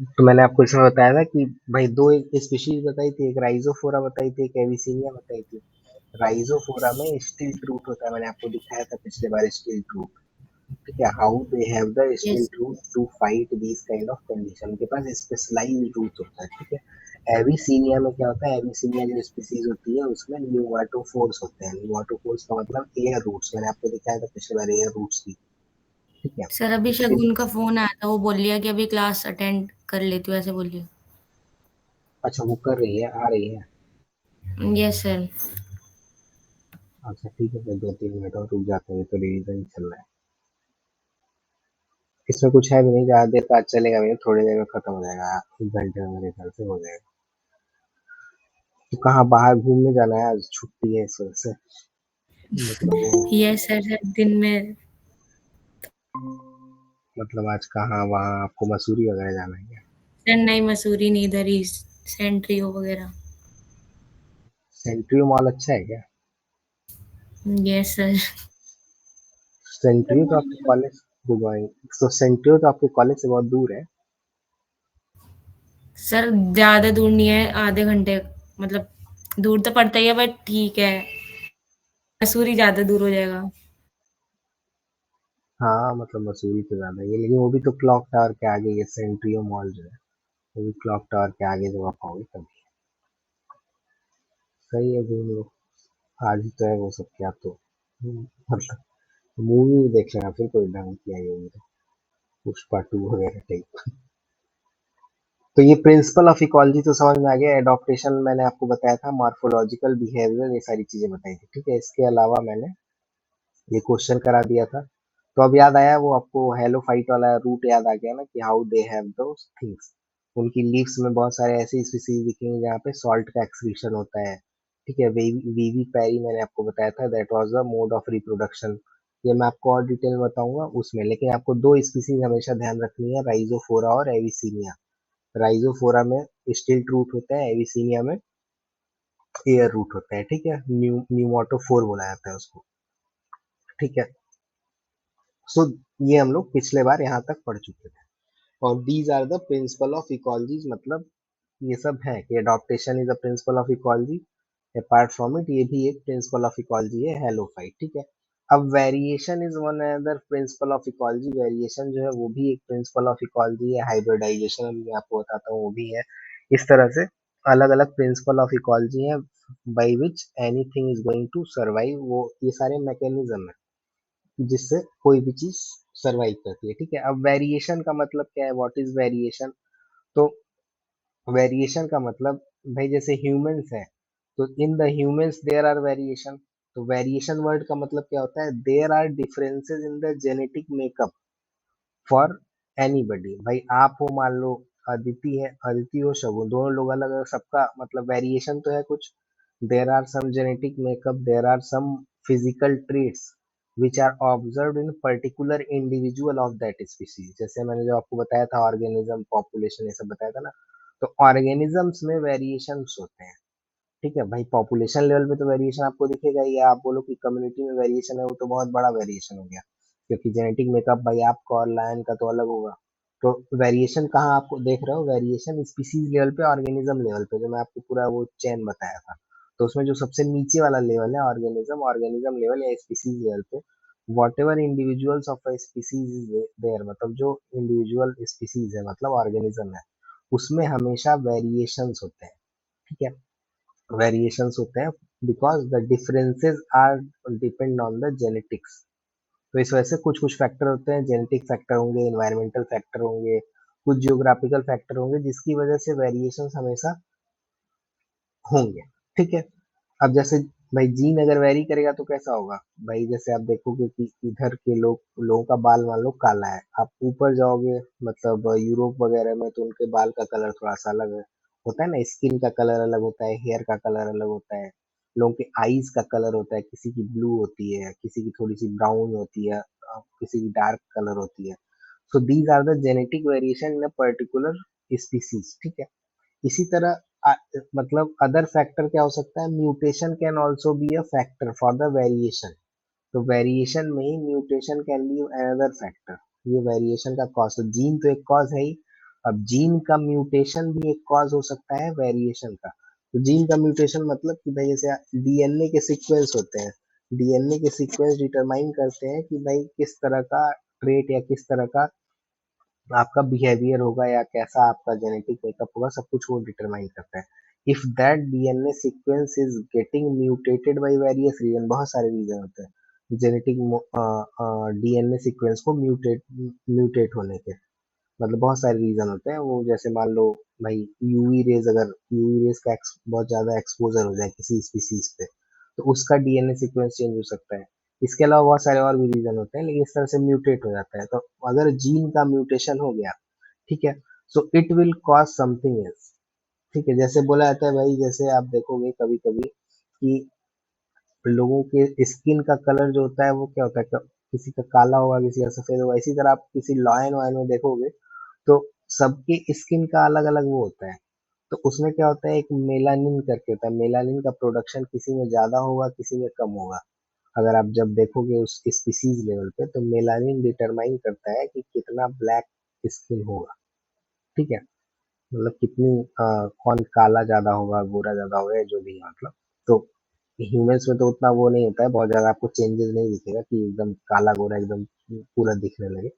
तो मैंने आपको इसमें बताया था कि भाई दो एक स्पीशीज बताई थी, एक राइजोफोरा बताई थी, एक एविसीनिया बताई थी। राइजोफोरा में स्टिल्ट रूट होता है, मैंने आपको दिखाया था पिछले बार स्टिल्ट रूट। ठीक है, how they have the yes. Stilt root to fight these kind of condition, उनके पास स्पेशलाइज्ड रूट होता है। ठीक है, एविसीनिया में क्या होता है, एविसीनिया जो स्पीसीज होती है उसमें न्यूमाटोफोर्स होते हैं। न्यूमाटोफोर्स का मतलब एयर रूट्स, मैंने आपको दिखाया था पिछले बार एयर रूट्स की। ठीक है। सर अभी फिर शगुन का फोन आया था, वो बोल लिया कि अभी क्लास अटेंड कर लेती हूँ, ऐसे बोलिए। अच्छा, वो कर रही है, आ रही है। Yes sir. अच्छा ठीक है, फिर 2-3 मिनट और रुक जाते हैं, तो रिवीजन चल रहा है। इसमें कुछ है भी नहीं, ज्यादा देर का आज चलेगा भी नहीं, थोड़ी देर में खत्म हो जाएगा, 1 घंटे में मेरे ख्याल से हो जाएगा। तो कहाँ बाहर घूमने जाना है, आज छुट्टी है इस वजह से। मतलब वो, यस सर, सर दिन में। मतलब आज कहाँ, वहाँ आपको मसूरी वगैरह जाना है क्या? चेन्नई मसूरी नहीं, इधर ही सेंट्रियो वगैरह। सेंट्रियो मॉल अच्छा है क्या? Yes sir. सेंट्रियो तो आपके कॉलेज, गुडवाई, तो सेंट्रियो तो आपके कॉलेज से बहुत दूर है। सर ज्यादा दूर नहीं है, आधे घंटे, मतलब दूर तो पड़ता ही है बट ठीक है। मसूरी ज्यादा दूर हो जाएगा। हाँ मतलब मसूरी तो ज्यादा ही है, लेकिन वो भी तो क्लॉक टावर के आगे ही है, सेंट्रियो मॉल जो है वो भी क्लॉक टावर के आगे जब आप आओगे तभी। सही है, घूम लो। आज ही तो है वो सब, क्या तो मतलब मूवी भी देख लेना फिर, कोई ढंग की आई होगी तो, पुष्पा 2 वगैरह टाइप। तो ये प्रिंसिपल ऑफ इकोलॉजी तो समझ में आ गया, एडॉप्टेशन मैंने आपको बताया था, मॉर्फोलॉजिकल बिहेवियर, ये सारी चीजें बताई थी। ठीक है, इसके अलावा मैंने ये क्वेश्चन करा दिया था। तो अब याद आया वो आपको हेलो फाइट वाला रूट याद आ गया ना, कि how they have those things. उनकी लीव्स में बहुत सारे ऐसे स्पीसीज दिखेंगे जहाँ पे सॉल्ट का एक्सक्रीशन होता है। ठीक है, वीवी पैरी मैंने आपको बताया था, that was the mode of reproduction. ये मैं आपको और डिटेल में बताऊंगा उसमें, लेकिन आपको दो स्पीसीज हमेशा ध्यान रखनी है, राइजोफोरा और एविसीनिया। राइजोफोरा में स्टिल्ट रूट होता है, एविसीनिया में एयर रूट होता है। ठीक है, न्यूमाटोफोर बोला जाता है उसको। ठीक है। सो ये हम लोग पिछले बार यहाँ तक पढ़ चुके थे। और these are the principle of ecology, मतलब ये सब है कि adaptation is a principle of ecology. Apart from it, ये भी एक प्रिंसिपल ऑफ इकोलॉजी है, हेलोफाइट। ठीक है। अब variation is one other principle of ecology, variation जो है वो भी एक प्रिंसिपल ऑफ इकोलॉजी है। हाइब्रिडाइजेशन अभी मैं आपको बताता हूँ, वो भी है। इस तरह से अलग अलग प्रिंसिपल ऑफ इकोलॉजी है, by which anything is going to survive. वो ये सारे मैकेनिज्म है जिससे कोई भी चीज सरवाइव करती है। ठीक है, अब वेरिएशन का मतलब क्या है, व्हाट इज वेरिएशन? तो वेरिएशन का मतलब, भाई जैसे ह्यूमंस है, तो in the humans there are variation. तो वेरिएशन वर्ड का मतलब क्या होता है, there are differences in the genetic makeup for anybody. भाई आप हो, मान लो अदिति है, अदिति हो शगुन, दोनों लोग अलग अलग, सबका मतलब वेरिएशन तो है कुछ। There are some genetic makeup, there are some physical traits which are observed in particular individual of that species। जैसे मैंने जो आपको बताया था, ऑर्गेनिज्म, पॉपुलेशन, ये सब बताया था ना, तो ऑर्गेनिजम्स में वेरिएशंस होते हैं। ठीक है भाई, पॉपुलेशन लेवल पे तो वेरिएशन आपको दिखेगा ही, या आप बोलो कि कम्युनिटी में वेरिएशन है, वो तो बहुत बड़ा वेरिएशन हो गया, क्योंकि जेनेटिक मेकअप भाई आपका और लायन का तो अलग होगा। तो वेरिएशन कहाँ आपको देख रहे हो, वेरिएशन स्पीसीज लेवल पे, ऑर्गेनिज्म लेवल पे, जो मैं आपको पूरा वो चेन बताया था। तो उसमें जो सबसे नीचे वाला लेवल है ऑर्गेनिज्म, ऑर्गेनिज्म लेवल या स्पीसीज लेवल पे, whatever individuals of a species is there, मतलब जो इंडिविजुअल स्पीसीज है, मतलब ऑर्गेनिज्म है, उसमें हमेशा वेरिएशंस होते हैं। ठीक है, वेरिएशंस होते हैं because the differences are depend on the genetics. तो इस वजह से कुछ कुछ फैक्टर होते हैं, जेनेटिक फैक्टर होंगे, इन्वायरमेंटल फैक्टर होंगे, कुछ जियोग्राफिकल फैक्टर होंगे, जिसकी वजह से वेरिएशंस हमेशा होंगे। ठीक है। अब जैसे भाई जीन अगर वेरी करेगा तो कैसा होगा, भाई जैसे आप देखोगे कि इधर के लोगों का बाल मान लो काला है, आप ऊपर जाओगे मतलब यूरोप वगैरह में, तो उनके बाल का कलर थोड़ा सा अलग है, होता है ना, स्किन का कलर अलग होता है, हेयर का कलर अलग होता है, लोगों के आईज का कलर होता है, किसी की ब्लू होती है, किसी की थोड़ी सी ब्राउन होती है, किसी की डार्क कलर होती है। So these are the genetic variation in a particular species. ठीक है। इसी तरह मतलब अदर फैक्टर क्या हो सकता है, mutation can also be a factor for the variation. तो वेरिएशन में ही mutation can be another factor, ये वेरिएशन का कॉज, तो जीन तो एक कॉज है ही, अब जीन का म्यूटेशन भी एक कॉज हो सकता है वेरिएशन का। तो जीन का म्यूटेशन मतलब कि भाई जैसे डीएनए के सीक्वेंस होते हैं, डीएनए के सीक्वेंस डिटरमाइन करते हैं कि भाई किस तरह का ट्रेट या किस तरह का आपका बिहेवियर होगा या कैसा आपका जेनेटिक मेकअप होगा, सब कुछ वो डिटरमाइन करता है। If that DNA sequence is getting mutated by various reason, बहुत सारे रीजन होते हैं जेनेटिक डीएनए सीक्वेंस को म्यूटेट म्यूटेट होने के, मतलब बहुत सारे रीजन होते हैं वो। जैसे मान लो भाई यूवी रेज, अगर यूवी रेज का बहुत ज्यादा एक्सपोजर हो जाए किसी स्पीसीज पे, तो उसका डीएनए सीक्वेंस चेंज हो सकता है। इसके अलावा बहुत सारे और भी रीजन होते हैं, लेकिन इस तरह से म्यूटेट हो जाता है। तो अगर जीन का म्यूटेशन हो गया, ठीक है, so it will cause something else. ठीक है, जैसे बोला जाता है भाई, जैसे आप देखोगे कभी कभी कि लोगों के स्किन का कलर जो होता है वो क्या होता है, किसी का काला होगा, किसी का सफेद होगा। इसी तरह आप किसी लॉयन वायन में देखोगे तो सबके स्किन का अलग अलग वो होता है। तो उसमें क्या होता है, एक मेलानिन करके होता है, मेलानिन का प्रोडक्शन किसी में ज्यादा होगा, किसी में कम होगा। अगर आप जब देखोगे उस स्पीसीज लेवल पे, तो मेलानिन डिटरमाइन करता है कि कितना ब्लैक स्किन होगा। ठीक है, मतलब कितनी कौन काला ज्यादा होगा, गोरा ज्यादा होगा, या जो भी है मतलब। तो ह्यूमंस में तो उतना वो नहीं होता है, बहुत ज्यादा आपको चेंजेस नहीं दिखेगा कि एकदम काला गोरा एकदम पूरा दिखने लगे,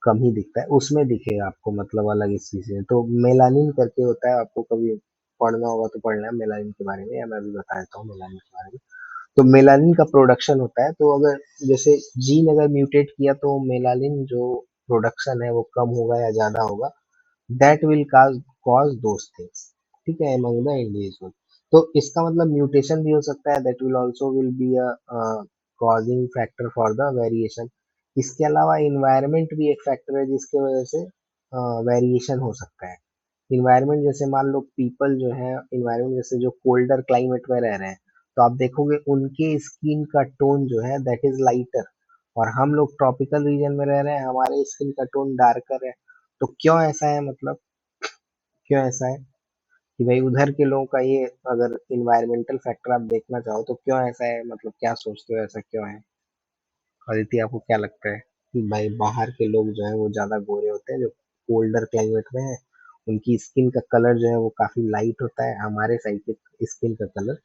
कम ही दिखता है। उसमें दिखेगा आपको, मतलब अलग स्पीसीज में। तो मेलानिन करके होता है, आपको कभी पढ़ना होगा तो पढ़ना है मेलानिन के बारे में, या मैं भी बता देता हूँ मेलानिन के बारे में। तो मेलानिन का प्रोडक्शन होता है, तो अगर जैसे जीन अगर म्यूटेट किया तो मेलानिन जो प्रोडक्शन है वो कम होगा या ज्यादा होगा, that will cause those things। ठीक है, among the individual। तो इसका मतलब म्यूटेशन भी हो सकता है, that will also will be a causing factor for the variation। इसके अलावा इन्वायरमेंट भी एक फैक्टर है जिसके वजह से वेरिएशन हो सकता है। इन्वायरमेंट जैसे मान लो पीपल जो है, इन्वायरमेंट जैसे जो कोल्डर क्लाइमेट में रह रहे हैं, तो आप देखोगे उनके स्किन का टोन जो है दैट इज लाइटर, और हम लोग ट्रॉपिकल रीजन में रह रहे हैं, हमारे स्किन का टोन डार्कर है। तो क्यों ऐसा है, मतलब क्यों ऐसा है कि भाई उधर के लोगों का ये, अगर इन्वायरमेंटल फैक्टर आप देखना चाहो तो क्यों ऐसा है, मतलब क्या सोचते हो ऐसा क्यों है? अदिति, आपको क्या लगता है कि भाई बाहर के लोग जो है वो ज्यादा गोरे होते हैं जो कोल्डर क्लाइमेट में है, उनकी स्किन का कलर जो है वो काफी लाइट होता है, हमारे साइड के स्किन का कलर,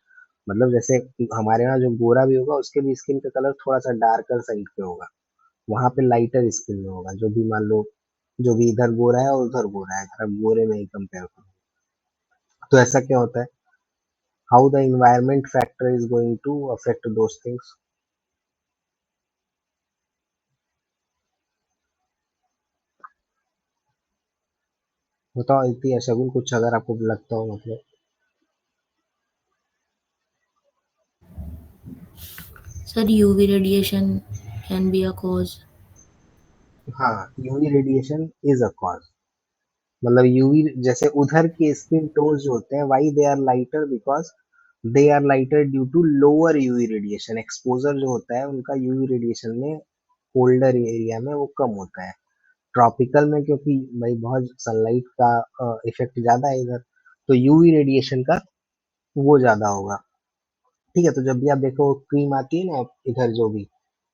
मतलब जैसे हमारे यहाँ जो गोरा भी होगा उसके भी स्किन का कलर थोड़ा सा डार्कर साइड पे होगा, वहां पे लाइटर स्किन में होगा। जो भी मान लो जो भी इधर गोरा है और उधर गोरा है, अगर आप गोरे में ही कंपेयर करो, तो ऐसा क्या होता है, how the environment factor is going to affect those things। बताओ इतनी शगुन, कुछ अगर आपको लगता हो मतलब। Sir, UV radiation can be a cause. हाँ, UV radiation is a cause. मतलब यूवी जैसे उधर के स्किन टोन जो होते हैं, why they are lighter, because they are lighter due to lower UV radiation exposure जो होता है उनका यूवी रेडिएशन में, कोल्डर एरिया में वो कम होता है। ट्रॉपिकल में क्योंकि भाई बहुत सनलाइट का इफेक्ट ज्यादा है इधर, तो यूवी रेडिएशन का वो ज्यादा होगा। ठीक है, तो जब भी आप देखो क्रीम आती है ना इधर जो भी,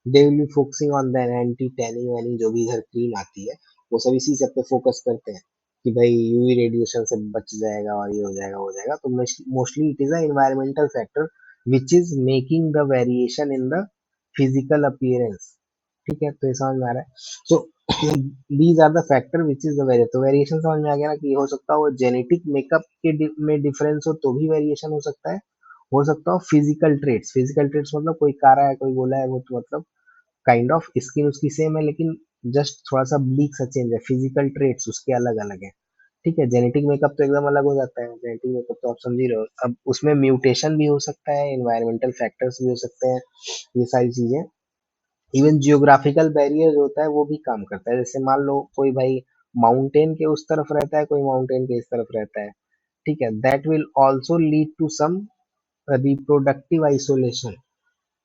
they will be focusing on the anti tanning waning, जो भी इधर क्रीम आती है वो सब इसी सब पे फोकस करते हैं कि भाई यूवी रेडिएशन से बच जाएगा और ये हो जाएगा हो जाएगा। तो mostly it is a environmental factor which is making the variation in the physical appearance. ठीक है, तो ये समझ में आ रहा है। So these are the factor which is the variation. तो वेरिएशन समझ में आ गया ना, कि हो सकता है वो जेनेटिक मेकअप के में डिफरेंस हो तो भी वेरिएशन हो सकता है। हो सकता हो फिजिकल ट्रेट्स, फिजिकल ट्रेट्स मतलब कोई काला है कोई गोला है, वो तो मतलब काइंड ऑफ स्किन उसकी सेम है, लेकिन जस्ट थोड़ा सा ब्लीक सा चेंज है, फिजिकल ट्रेट्स उसके अलग अलग है। ठीक है, जेनेटिक मेकअप तो एकदम अलग हो जाता है, जेनेटिक मेकअप तो आप समझ ही रहे हो। अब उसमें म्यूटेशन भी हो सकता है, इन्वायरमेंटल फैक्टर्स भी हो सकते हैं, ये सारी चीजें। इवन जियोग्राफिकल बैरियर जो होता है वो भी काम करता है। जैसे मान लो कोई भाई माउंटेन के उस तरफ रहता है, कोई माउंटेन के इस तरफ रहता है, ठीक है, that will also lead to some reproductive isolation.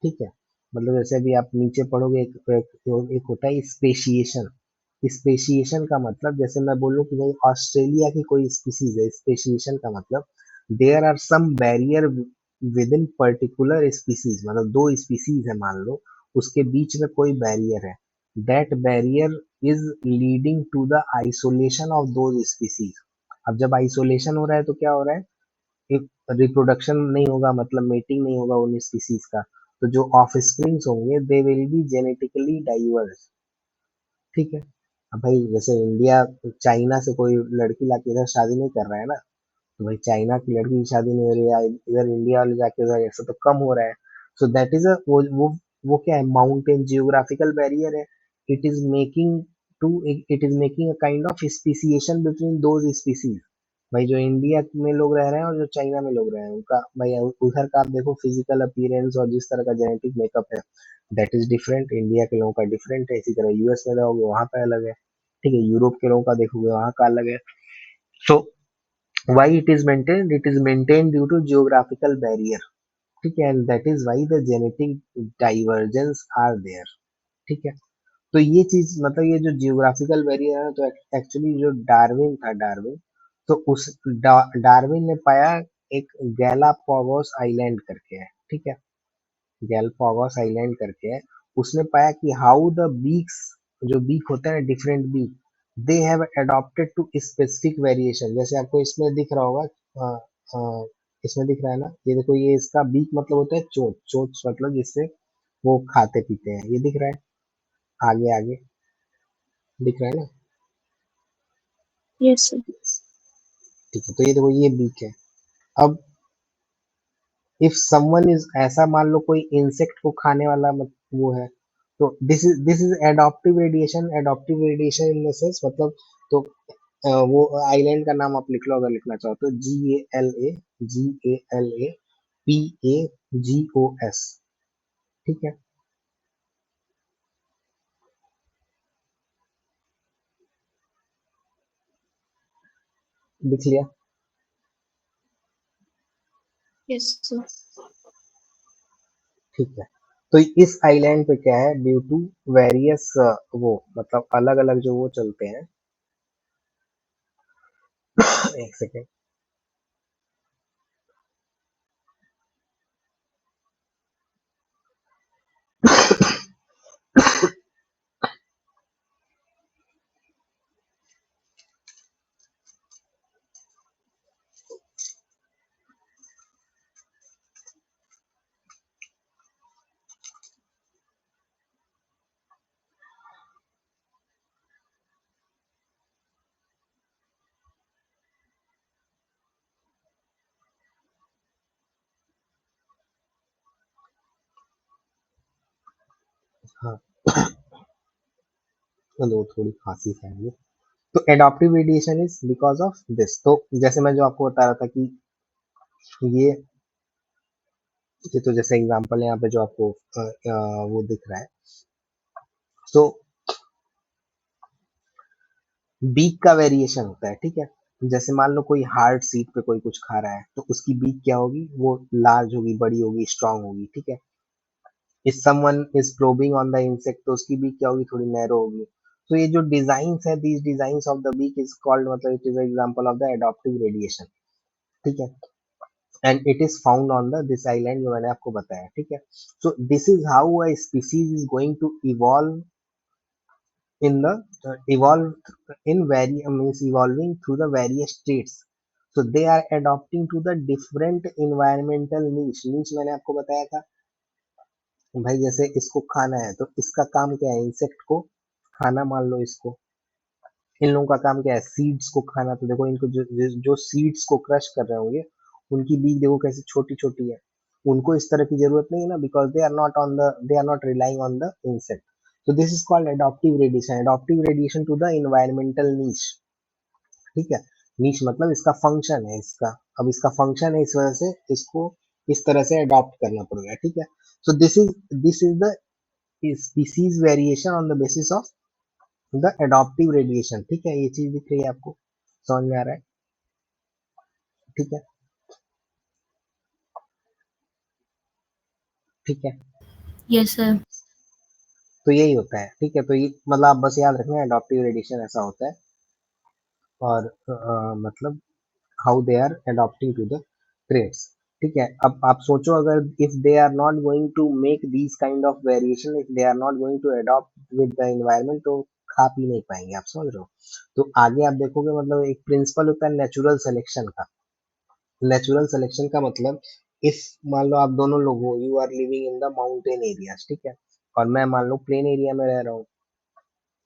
ठीक है, मतलब जैसे अभी आप नीचे पढ़ोगे, एक होता है स्पेशिएशन। स्पेशिएशन का मतलब, जैसे मैं बोलूं कि भाई ऑस्ट्रेलिया की कोई स्पीसीज है, स्पेशिएशन का मतलब there are some barrier within particular species, मतलब दो स्पीसीज है मान लो, उसके बीच में कोई बैरियर है। That barrier is leading to the isolation of those species. अब जब आइसोलेशन हो रहा है तो क्या हो रहा है, एक रिप्रोडक्शन नहीं होगा, मतलब मेटिंग नहीं होगा उन स्पीसीज का, तो जो ऑफ स्प्रिंग्स होंगे they will be genetically diverse. ठीक है। अब भाई जैसे इंडिया चाइना से कोई लड़की लाके इधर शादी नहीं कर रहा है ना, तो भाई चाइना की लड़की की शादी नहीं हो रही है, इधर इंडिया वाले जाके उधर ऐसा तो कम हो रहा है। सो दैट इज अ वो क्या है, माउंटेन जियोग्राफिकल बैरियर है। It is making it is making a kind of speciation between those species. भाई जो इंडिया में लोग रह रहे हैं और जो चाइना में लोग रह रहे हैं उनका भाई उधर का आप देखो फिजिकल अपीयरेंस और जिस तरह का जेनेटिक मेकअप है दैट इज डिफरेंट, इंडिया के लोगों का डिफरेंट है। इसी तरह यूएस में रहोगे वहां का अलग है, ठीक है, यूरोप के लोगों का देखोगे वहां का अलग है। सो why it is maintained, it is maintained due to geographical barrier। ठीक है, and that is why the genetic divergence are there। ठीक है। तो ये चीज मतलब ये जो जियोग्राफिकल बैरियर है, तो एक्चुअली जो डार्विन था, डार्विन, तो उस डार्विन ने पाया एक गैलापागोस आइलैंड करके है। ठीक है, गैलापागोस आइलैंड करके है। उसने पाया कि हाउ द बीक्स, जो बीक होते हैं different beak, they have adapted to specific variation. जैसे आपको इसमें दिख रहा होगा, अ, इसमें दिख रहा है ना, ये देखो, ये इसका बीक मतलब होता है चोंच, चोंच मतलब जिससे वो खाते पीते हैं, ये दिख रहा है आगे आगे, दिख रहा है ना। Yes, sir. ठीक है, तो ये देखो ये बीक है। अब इफ समवन इज, ऐसा मान लो कोई इंसेक्ट को खाने वाला वो है, तो this is adaptive radiation. Adaptive radiation in the sense मतलब, तो वो आइलैंड का नाम आप लिख लो अगर लिखना चाहो तो, GALAPAGOS। ठीक है, लिख लिया। Yes, sir. ठीक है, तो इस आइलैंड पे क्या है, ड्यू टू वेरियस वो मतलब अलग अलग जो वो चलते हैं। एक सेकेंड। हाँ, तो थोड़ी खांसी है। तो adaptive radiation is because of this. तो जैसे मैं जो आपको बता रहा था कि ये तो जैसे एग्जांपल है यहाँ पे जो आपको वो दिख रहा है, तो बीक का वेरिएशन होता है। ठीक है, जैसे मान लो कोई हार्ड सीट पे कोई कुछ खा रहा है तो उसकी बीक क्या होगी, वो लार्ज होगी, बड़ी होगी, स्ट्रांग होगी। ठीक है, if someone is probing on the insect तो उसकी बीक क्या होगी, थोड़ी नैरो होगी। तो ये जो डिजाइंस है, these designs of the beak is called, मतलब it is example of the adaptive radiation. ठीक है, and it is found on the this island जो मैंने आपको बताया। ठीक है, so this is how a species is going to evolve in the evolve in means evolving through the various states, so they are adopting to the different environmental niche। मैंने आपको बताया था भाई, जैसे इसको खाना है तो इसका काम क्या है, इंसेक्ट को खाना मान लो इसको। इन लोगों का काम क्या है, सीड्स को खाना। तो देखो इनको जो सीड्स को क्रश कर रहे होंगे उनकी बीज देखो कैसी छोटी छोटी है। उनको इस तरह की जरूरत नहीं है ना, because they are not relying on the insect. तो this is called adaptive radiation. Adaptive radiation to the environmental niche. ठीक है, नीश मतलब इसका फंक्शन है इसका। अब इसका फंक्शन है, इस वजह से इसको इस तरह से अडॉप्ट करना पड़ेगा। ठीक है, so this is the species variation on the basis of the adaptive radiation. ठीक है, ये चीज दिख रही है आपको, समझ में आ रहा है। ठीक है, ठीक है, यस सर। तो यही होता है। ठीक है, तो ये मतलब आप बस याद रखना एडॉप्टिव रेडिएशन ऐसा होता है, और मतलब how they are adopting to the trades. ठीक है। अब आप सोचो, अगर if they are not going to make these kind of variation, if they are not going to adopt with the environment, तो खा पी नहीं पाएंगे, आप समझ रहे हो। तो आगे आप देखोगे, मतलब एक प्रिंसिपल होता है नेचुरल सिलेक्शन का। नेचुरल सिलेक्शन का मतलब, इफ मान लो आप दोनों लोग हो, you are living in the mountain areas, ठीक है, और मैं मान लो प्लेन एरिया में रह रहा हूँ।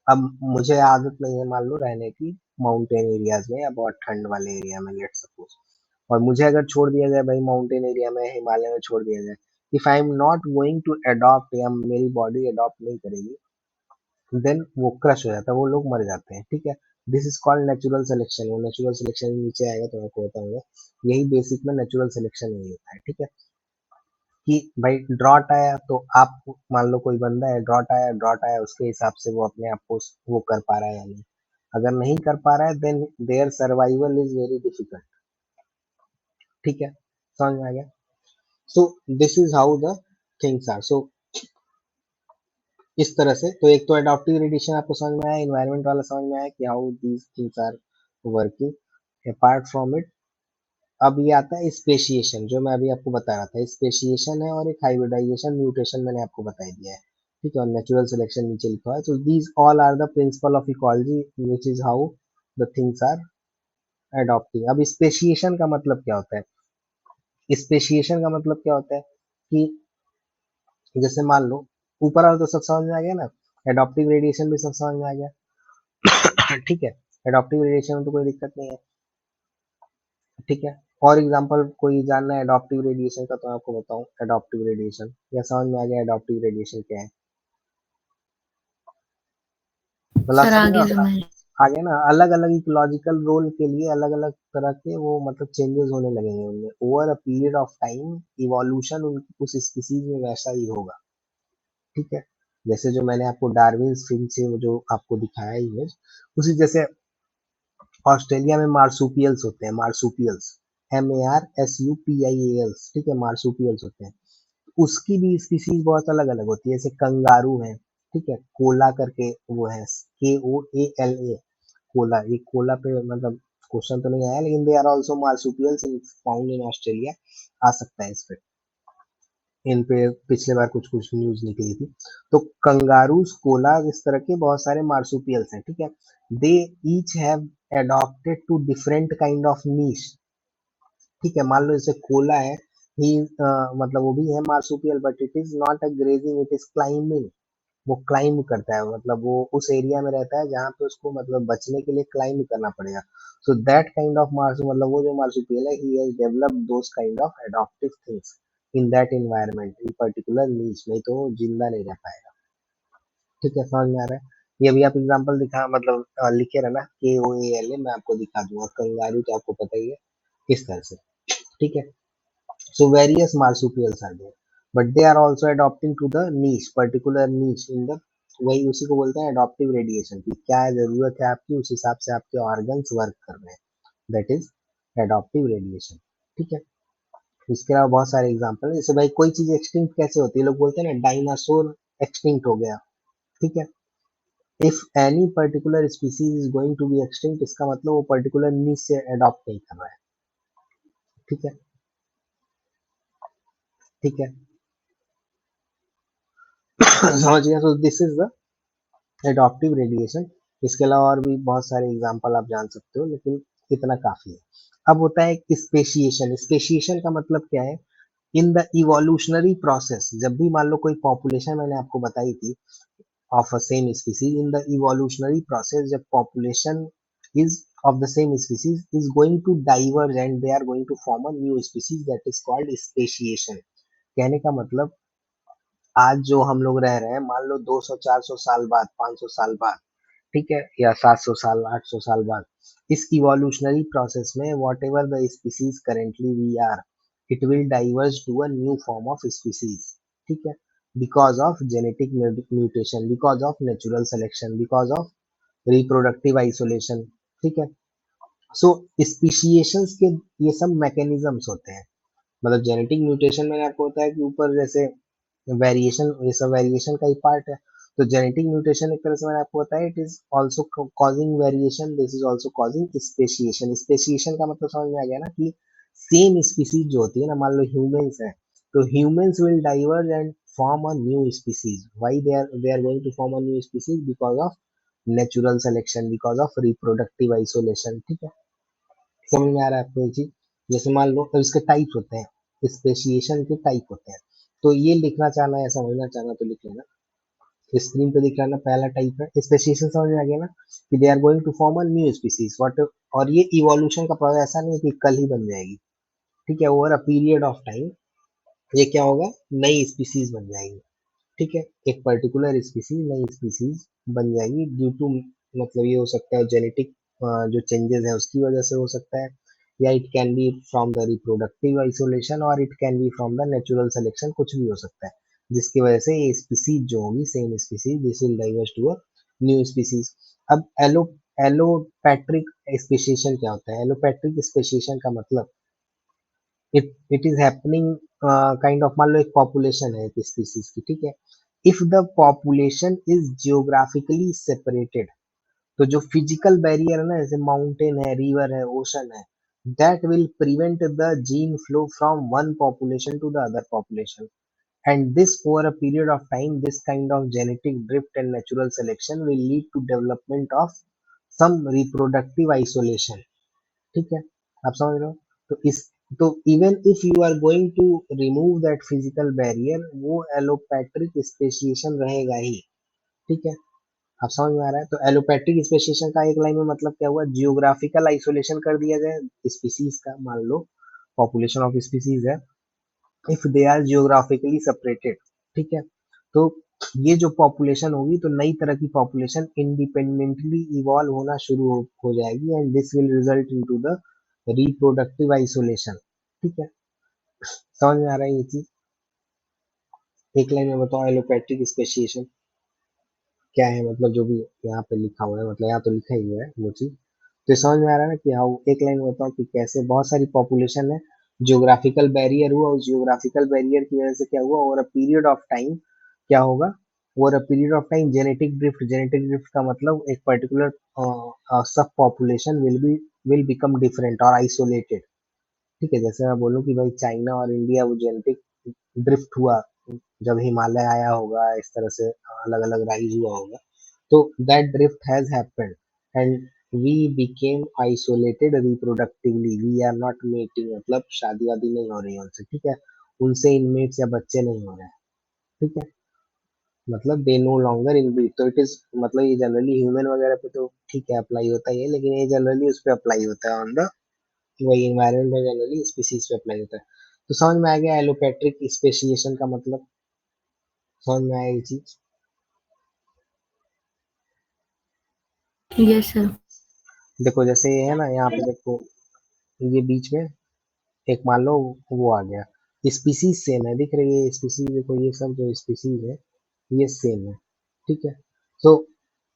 अब मुझे आदत नहीं है मान लो रहने की माउंटेन एरियाज में या बहुत ठंड वाले एरिया में, लेट सपोज, और मुझे अगर छोड़ दिया जाए भाई माउंटेन एरिया में, हिमालय में छोड़ दिया जाए, if I am not going to adopt, या मेरी बॉडी अडॉप्ट नहीं करेगी, देन वो क्रश हो जाता है, वो लोग मर जाते हैं, ठीक है। This is called natural selection. वो नेचुरल सिलेक्शन नीचे आएगा तो मैं आपको बताऊंगा। यही बेसिक में नेचुरल सिलेक्शन नहीं होता है, ठीक है। कि भाई ड्रॉट आया तो आप मान लो कोई बंदा है, ड्रॉट आया, उसके हिसाब से वो अपने आप को वो कर पा रहा है या नहीं। अगर नहीं कर पा रहा है, then their survival is very difficult, ठीक है। समझ में आ गया। So this is how the things are. So इस तरह से, तो एक तो एडॉप्टिव रेडिएशन आपको समझ में आया, एनवायरमेंट वाला समझ में आया कि how these things are working. Apart from it, अब ये आता है स्पेशिएशन, जो मैं अभी आपको बता रहा था, स्पेशिएशन है, और एक हाइब्रिडाइजेशन म्यूटेशन मैंने आपको बता दिया है, ठीक है, और नेचुरल सिलेक्शन नीचे लिखा है। तो these all are the principle of ecology which is how the things are adopting. अब स्पेशिएशन का मतलब क्या होता है? स्पेशिएशन का मतलब क्या होता है कि जैसे मान लो, ऊपर वाला तो सब समझ में आ गया ना, एडॉप्टिव रेडिएशन भी सब समझ में आ गया। ठीक है, एडॉप्टिव रेडिएशन में तो कोई दिक्कत नहीं है, ठीक है। और एग्जांपल कोई जानना है एडॉप्टिव रेडिएशन का, तो मैं आपको बताऊं एडॉप्टिव रेडिएशन, या समझ में आ गया एडॉप्टिव रेडिएशन क्या है? मतलब सर समझ आगे में समझ। आ गया ना। अलग अलग इकोलॉजिकल रोल के लिए अलग अलग तरह के वो मतलब चेंजेस होने लगेंगे उनमें, over a period of time evolution उस स्पीसीज में वैसा ही होगा, ठीक है। जैसे जो मैंने आपको डार्विन फिल्म से वो जो आपको दिखाया इमेज, उसी जैसे ऑस्ट्रेलिया में मार्सुपियल्स होते हैं, मार्सुपियल्स, MARSUPIALS, ठीक है, मार्सुपियल्स होते हैं। उसकी भी स्पीसीज बहुत अलग अलग होती है, जैसे कंगारू है, ठीक है, कोला करके वो है, KOALA, कोला। ये कोला पे मतलब क्वेश्चन तो नहीं आया, लेकिन they are also marsupials in found in Australia, आ सकता है इस पे। इन पे पिछले बार कुछ कुछ न्यूज निकली थी। तो कंगारूस, कोला, इस तरह के बहुत सारे मार्सुपियल्स हैं, ठीक है। They each have adopted to different kind of niche, ठीक है। मान लो जैसे कोला है, ही मतलब वो भी है marsupial, but it is not a grazing, it is climbing. वो क्लाइंब करता है, मतलब वो उस एरिया में रहता है जहाँ पे उसको मतलब बचने के लिए क्लाइंब करना पड़ेगा। सो दैट काइंड ऑफ मार्सु, मतलब वो जो मार्सुपियल है, he has developed those kind of adaptive things in that environment, in particular नीच, नहीं तो वो जिंदा नहीं रह पाएगा, ठीक है। समझ में आ रहा है। ये भी आप एग्जांपल दिखा, मतलब लिखे रहना KOALA, मैं आपको दिखा दूंगा। कंगारू तो आपको पता ही है, इस तरह से, ठीक है। So various marsupials are there, but they are also adopting to the niche, particular niche in the, वही उसी को बोलते हैं adoptive radiation, कि क्या जरूरत है आपकी, उस हिसाब से आपके ऑर्गन्स वर्क कर रहे हैं, that is adoptive radiation, ठीक है। इसके अलावा बहुत सारे एग्जांपल है, जैसे भाई कोई चीज एक्सटिंक्ट कैसे होती है, लोग बोलते हैं ना डायनासोर एक्सटिंक्ट हो गया, ठीक है। If any particular species is going to be extinct, इसका मतलब वो पर्टिकुलर नीच से अडॉप्ट नहीं कर रहा है, ठीक है, ठीक है। समझ गया। तो this is the adaptive radiation. इसके अलावा और भी बहुत सारे एग्जाम्पल आप जान सकते हो, लेकिन इतना काफी है। अब होता है स्पेशिएशन। स्पेशिएशन का मतलब क्या है? इन द इवोल्यूशनरी प्रोसेस, जब भी मान लो कोई पॉपुलेशन मैंने आपको बताई थी of a same species, in the evolutionary process, जब population is of the same species is going to diverge and they are going to form a new species, that is called speciation. कहने का मतलब, आज जो हम लोग रह रहे हैं, मान लो 200 400 साल बाद, 500 साल बाद, ठीक है, या 700 साल 800 साल बाद, इस इवोल्यूशनरी प्रोसेस में whatever the species currently we are, it will diverge to a new form of species, ठीक है, because of genetic mutation, because of natural selection, because of reproductive isolation, ठीक है। सो स्पीशिएशंस के ये सब मैकेनिज्म्स होते हैं। मतलब जेनेटिक म्यूटेशन मैंने आपको बताया कि ऊपर जैसे वेरिएशन, ये सब वेरिएशन का ही पार्ट है। तो जेनेटिक म्यूटेशन एक तरह से मैंने आपको बताया, it is also causing variation, this is also causing speciation. Speciation का मतलब समझ में आ गया ना, कि सेम स्पीसीज जो होती है ना, मान लो ह्यूमंस है, तो humans will diverge and form a new species. Why they are going to form a new species? Because of natural selection, because of reproductive isolation. ठीक है, समझ में आ रहा है आपको ये चीज? जैसे मान लो, तो इसके टाइप होते हैं, स्पेशिएशन के टाइप होते हैं. तो ये लिखना चाहना या समझना चाहना तो लिख लेना, स्क्रीन पे दिख रहा है ना, पहला टाइप है स्पेसिएशन. समझ में आ गया ना कि they are going to form a new species what. और ये इवोल्यूशन का प्रोसेस ऐसा नहीं है कि कल ही बन जाएगी. ठीक है, over a period of time ये क्या होगा, नई स्पीसीज बन जाएगी. ठीक है, एक पर्टिकुलर स्पीसीज नई स्पीसीज बन जाएगी ड्यू टू, मतलब ये हो सकता है जेनेटिक जो चेंजेस है उसकी वजह से हो सकता है, या it can be from the reproductive isolation, और it can be from the natural selection, कुछ भी हो सकता है जिसकी वजह से ये स्पीसीज जो होगी same species this will diverse to a new species. अब एलोपैट्रिक स्पेसिएशन क्या होता है? एलोपैट्रिक स्पेसिएशन का मतलब it is happening kind of, मान लो एक पॉपुलेशन है एक स्पीसीज की. ठीक है, if the population is geographically separated, तो जो फिजिकल बैरियर है ना, जैसे माउंटेन है, रिवर है, ओशन है, that will prevent the gene flow from one population to the other population. And this over a period of time, this kind of genetic drift and natural selection will lead to development of some reproductive isolation. ठीक है, आप समझ रहे हो? तो इस, तो even if you are going to remove that physical barrier, वो एलोपैट्रिक स्पेसिएशन रहेगा ही. ठीक है, आप समझ में आ रहा है? तो एलोपैट्रिक स्पेसिएशन का एक लाइन में मतलब क्या हुआ, जियोग्राफिकल आइसोलेशन कर दिया जाए स्पीसीज का. मान लो पॉपुलेशन ऑफ स्पीसीज है, if they are geographically separated. ठीक है, तो ये जो पॉपुलेशन होगी, तो नई तरह की पॉपुलेशन इंडिपेंडेंटली इवॉल्व होना शुरू हो जाएगी, and this will result into the reproductive isolation. ठीक है, समझ में आ रहा है ये चीज? एक लाइन में बताओ एलोपैट्रिक स्पेसिएशन क्या है, मतलब जो भी यहाँ पे लिखा हुआ है, मतलब यहाँ तो लिखा ही हुआ है वो चीज. तो समझ में आ रहा है ना कि हाँ, एक लाइन में बताओ कि कैसे बहुत सारी पॉपुलेशन है, जियोग्राफिकल बैरियर हुआ, उस जियोग्राफिकल बैरियर की वजह से क्या हुआ, over a period of time क्या होगा, over a period of time genetic drift. Genetic drift का मतलब एक पर्टिकुलर सब पॉपुलेशन विल बिकम डिफरेंट और आइसोलेटेड. ठीक है, जैसे मैं बोलूँ कि भाई चाइना और इंडिया वो जेनेटिक ड्रिफ्ट हुआ, जब हिमालय आया होगा, इस तरह से अलग अलग राइज हुआ होगा, तो that drift has happened and we became isolated reproductively. We are not mating, मतलब शादी वादी नहीं हो रही है उनसे. ठीक है, उनसे इनमेट्स या बच्चे नहीं हो रहे हैं. ठीक है, मतलब they know longer in breed. तो इट इज, मतलब ये जनरली ह्यूमन वगैरह पे तो ठीक है अप्लाई होता ही है, लेकिन ये जनरली उस पर अप्लाई होता है ऑन द, वही एनवायरमेंट में जनरली स्पीसीज पे अप्लाई होता है. तो समझ में आ गया एलोपैट्रिक स्पेसिएशन का मतलब? समझ में आया ये चीज? Yes sir. देखो जैसे ये है ना, यहाँ पे देखो, ये बीच में एक मान लो वो आ गया, स्पीसीज सेम है, दिख रही है स्पीसीज, देखो ये सब जो स्पीसीज है ये सेम है. ठीक है, so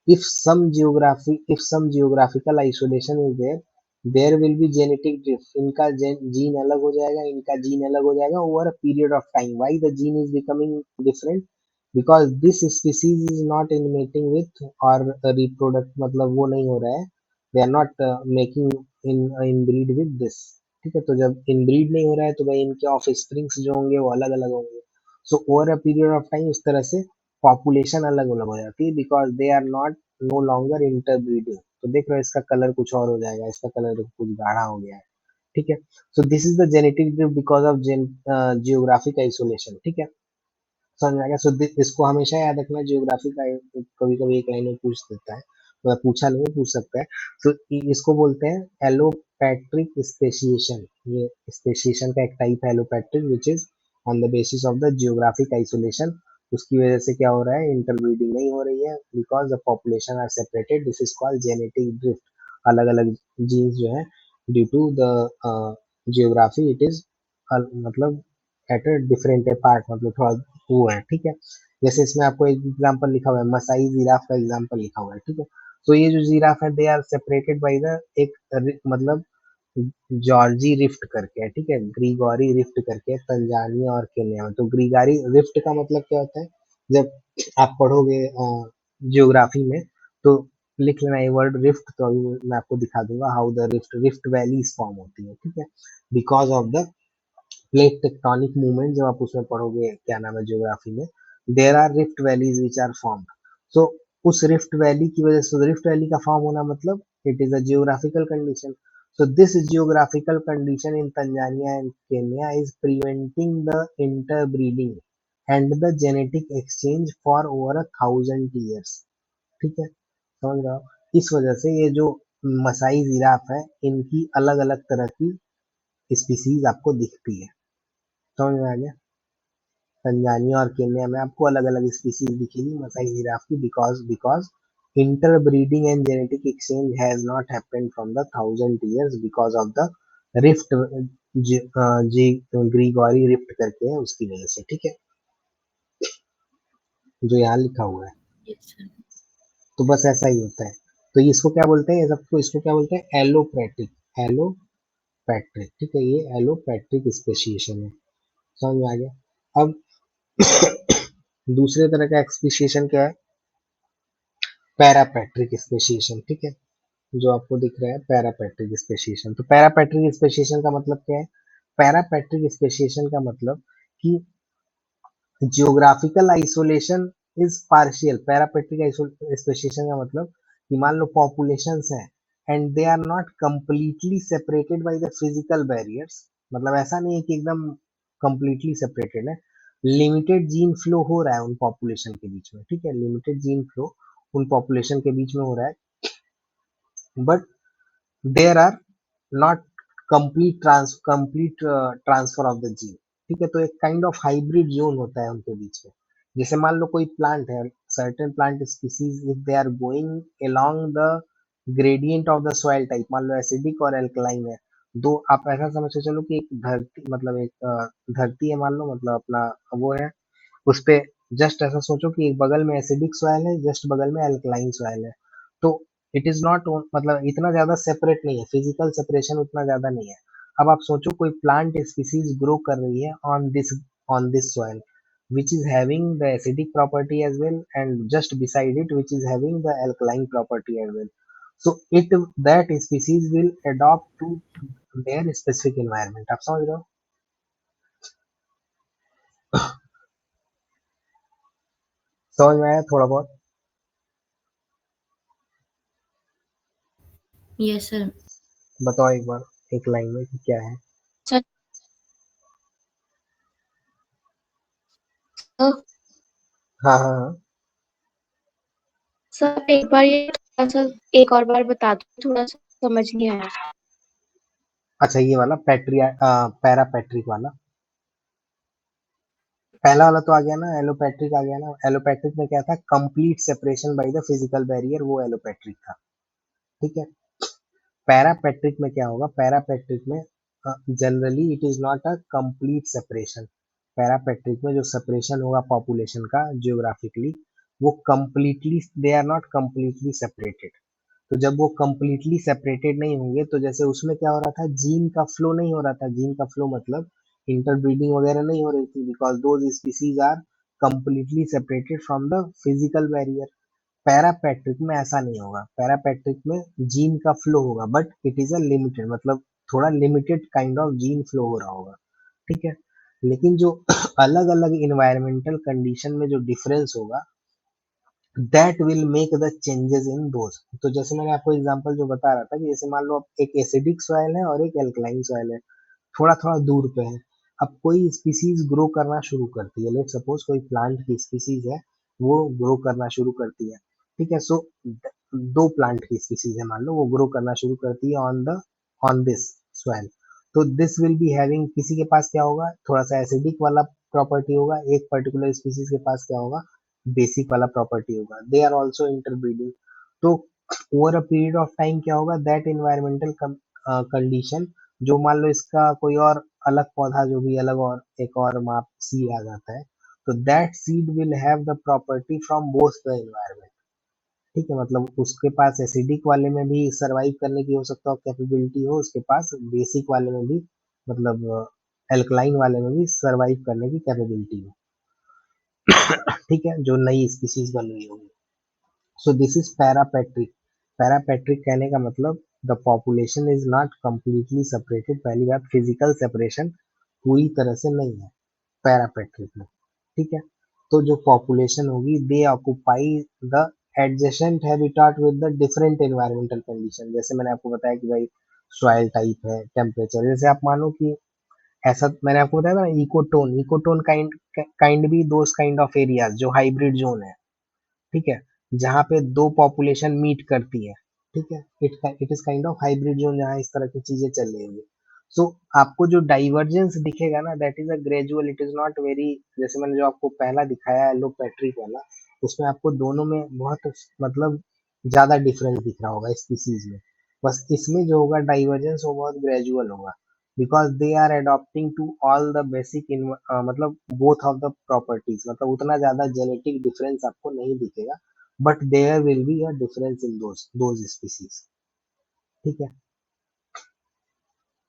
if some geographical isolation is there, there will be genetic drift. इनका जीन अलग हो जाएगा, इनका जीन अलग हो जाएगा over a period of time. Why the gene is becoming different? Because this species is not in mating with or reproduct, मतलब वो नहीं हो रहा है, they are not making inbreed with this. ठीक है, तो जब इनब्रीड नहीं हो रहा है तो भाई इनके ऑफ स्प्रिंग्स जो होंगे वो अलग अलग होंगे. So over a period of time इस तरह से पॉपुलेशन अलग अलग हो जाती है, because they are not no longer interbreeding. तो देख रहे हो इसका कलर कुछ और हो जाएगा, इसका कलर देखो कुछ गाढ़ा हो गया है. ठीक है, so this is the genetic drift because of geographic isolation. ठीक है, समझ में आ गया? सो इसको हमेशा याद रखना, जियोग्राफी का कभी कभी एक लाइन में पूछ देता है, तो पूछा नहीं पूछ सकता है. तो इसको बोलते हैं एलोपैट्रिक स्पेसिएशन. ये स्पेसिएशन का एक टाइप है allopatric, which is on the basis of the geographic isolation. उसकी वजह से क्या हो रहा है, इंटरब्रीडिंग नहीं हो रही है, because the population are separated. This is called genetic drift. अलग अलग जीन्स जो है due to the geography it is, मतलब एट अ डिफरेंट पार्ट, मतलब थोड़ा वो है. ठीक है, जैसे इसमें आपको एक एग्जांपल लिखा हुआ है, मसाई जिराफ का एग्जांपल लिखा हुआ है. ठीक है, तो ये जो जिराफ है they are separated by the एक मतलब जॉर्जी रिफ्ट करके है. ठीक है, ग्रीगोरी रिफ्ट करके तंजानिया और केन्या में. तो ग्रीगारी रिफ्ट का मतलब क्या होता है, जब आप पढ़ोगे जियोग्राफी में, तो लिख लेना ये वर्ड रिफ्ट, तो अभी मैं आपको दिखा दूंगा how the rift valleys form होती है, ठीक है, because of the plate tectonic movement. जब आप उसमें पढ़ोगे क्या नाम है ज्योग्राफी में, there are rift valleys which are formed. So उस रिफ्ट वैली की वजह से, रिफ्ट वैली का फॉर्म होना मतलब it is a geographical condition. So this geographical condition in Tanzania and Kenya is preventing the interbreeding and the genetic exchange for over 1,000 years। ठीक है, समझ रहे हो। इस वजह से ये जो मसाई जिराफ है, इनकी अलग अलग तरह की स्पीसीज आपको दिखती है। समझ में आ गया। तंजानिया और केन्या में आपको अलग अलग स्पीसीज दिखेगी मसाई जिराफ की, because because interbreeding and genetic exchange has not happened from the 1,000 years because of the rift, जी ग्रीगोरी रिफ्ट करके है उसकी वजह से, ठीक है, जो यहाँ लिखा हुआ है। Yes sir. तो बस ऐसा ही होता है। तो इसको क्या बोलते हैं, ये सबको इसको क्या बोलते हैं, एलोपैट्रिक, एलोपैट्रिक, ठीक है, ये एलोपैट्रिक स्पेसिएशन है। समझ में आ गया। अब दूसरे तरह का एक्सपेशिएशन क्या है, पैरापैट्रिक स्पेसिएशन, ठीक है, जो आपको दिख रहा है पैरापैट्रिक स्पेसिएशन। तो पैरापैट्रिक स्पेसिएशन का मतलब क्या है, पैरापैट्रिक स्पेसिएशन का मतलब कि geographical isolation is partial. Parapatric speciation का मतलब कि मान लो पॉपुलेशंस है and they are not completely separated by the physical barriers, मतलब ऐसा नहीं है कि एकदम कंप्लीटली सेपरेटेड है, लिमिटेड जीन फ्लो हो रहा है उन पॉपुलेशन के बीच में, ठीक है, लिमिटेड जीन फ्लो उन पॉपुलेशन के बीच में हो रहा है, but there are not complete transfer of the gene, ठीक है। तो एक काइंड ऑफ हाइब्रिड जोन होता है उनके बीच में। जैसे मान लो कोई प्लांट है, certain plant species if they are going along the gradient of the soil type, मान लो एसिडिक और एल्कलाइन है, दो आप ऐसा समझ के चलो कि एक धरती, मतलब एक धरती है मान लो, मतलब अपना वो है, उस पे जस्ट ऐसा सोचो कि एक बगल में एसिडिक सॉइल है, जस्ट बगल में अल्कलाइन सॉइल है। तो इट इज नॉट, मतलब इतना ज्यादा सेपरेट नहीं है, फिजिकल सेपरेशन उतना ज्यादा नहीं है। अब आप सोचो कोई प्लांट स्पीसीज ग्रो कर रही है on this soil which is having the acidic property as well, and just beside it which is having the alkaline property as well. So it, that species will adopt to their specific environment। आप समझ रहे हो। समझ में आया थोड़ा बहुत। Yes sir. बताओ एक बार एक लाइन में कि क्या है। सर हाँ हाँ हाँ। सर एक बार ये थोड़ा सा एक और बार बता दो, थोड़ा सा समझ नहीं आया। अच्छा ये वाला पैरापैट्रिक वाला, पहला वाला तो आ गया ना, एलोपैट्रिक आ गया ना। एलोपैट्रिक में क्या था, complete separation by the physical barrier, वो एलोपैट्रिक था, ठीक है। पैरापैट्रिक में क्या होगा, पैरापैट्रिक में generally it is not a complete separation. Parapatric में जो सेपरेशन होगा पॉपुलेशन का जियोग्राफिकली, वो completely, they are not completely separated. तो जब वो कंप्लीटली सेपरेटेड नहीं होंगे, तो जैसे उसमें क्या हो रहा था, जीन का फ्लो नहीं हो रहा था, जीन का फ्लो मतलब इंटरब्रीडिंग वगैरह नहीं हो रही थी, because those species are completely separated from the physical barrier. Parapatric में ऐसा नहीं होगा, पैरापैट्रिक में जीन का फ्लो होगा, but it is a limited, मतलब थोड़ा limited kind of gene flow हो रहा होगा, ठीक है। लेकिन जो अलग अलग इन्वायरमेंटल कंडीशन में जो डिफरेंस होगा, that will make the changes in those. तो जैसे मैंने आपको एग्जांपल जो बता रहा था कि जैसे मान लो आप एक एसिडिक सॉइल है और एक एल्कलाइन सॉइल है, थोड़ा थोड़ा दूर पे है। अब कोई स्पीसीज ग्रो करना शुरू करती है, लेट सपोज कोई प्लांट की स्पीसीज है, वो ग्रो करना शुरू करती है, ठीक है। सो दो प्लांट की स्पीसीज है मान लो, वो ग्रो करना शुरू करती है ऑन दिस सॉइल। तो दिस विल बी हैविंग, किसी के पास क्या होगा, थोड़ा सा एसिडिक वाला प्रॉपर्टी होगा, एक पर्टिकुलर स्पीसीज के पास क्या होगा, बेसिक वाला प्रॉपर्टी होगा, दे आर ऑल्सो इंटरब्रीडिंग। तो over a period of time क्या होगा, दैट इन्वायरमेंटल कंडीशन, जो मान लो इसका कोई और अलग पौधा जो भी अलग और एक और माप सीड आ जाता है, तो that seed will have the property from both the environment, ठीक है। मतलब उसके पास एसिडिक वाले में भी सरवाइव करने की हो सकता है कैपेबिलिटी हो, उसके पास बेसिक वाले में भी, मतलब एल्कलाइन वाले में भी सरवाइव करने की कैपेबिलिटी हो, ठीक है, जो नई स्पीसीज बन रही होगी। सो दिस इज पैरापैट्रिक। पैरापेट्रिक कहने का मतलब the population is not completely separated. पहली बात, फिजिकल सेपरेशन पूरी तरह से नहीं है पैरापेट्रिक में, ठीक है। तो जो पॉपुलेशन होगी, they occupy the adjacent habitat with the different environmental condition. जैसे मैंने आपको बताया कि भाई सॉइल टाइप है, टेम्परेचर, जैसे आप मानो कि ऐसा मैंने आपको बताया था ना, इकोटोन काइंड काइंड भी दोस काइंड ऑफ एरियाज जो हाइब्रिड जोन है, ठीक है, जहाँ पे दो पॉपुलेशन मीट करती है, ठीक है। It is kind of hybrid zone जहाँ इस तरह की चीजें चल रही होंगी। सो आपको जो डाइवर्जेंस दिखेगा ना, that is a gradual, it is not very, जैसे मैंने जो आपको पहला दिखाया एलोपेट्रिक वाला, उसमें आपको दोनों में बहुत मतलब ज्यादा डिफरेंस दिख रहा होगा स्पीसीज में। बस इसमें जो होगा डाइवर्जेंस वो बहुत ग्रेजुअल होगा, because they are adopting to all the basic मतलब बोथ ऑफ द प्रॉपर्टीज, मतलब उतना ज्यादा जेनेटिक डिफरेंस आपको नहीं दिखेगा, but there will be a difference in those species, ठीक है।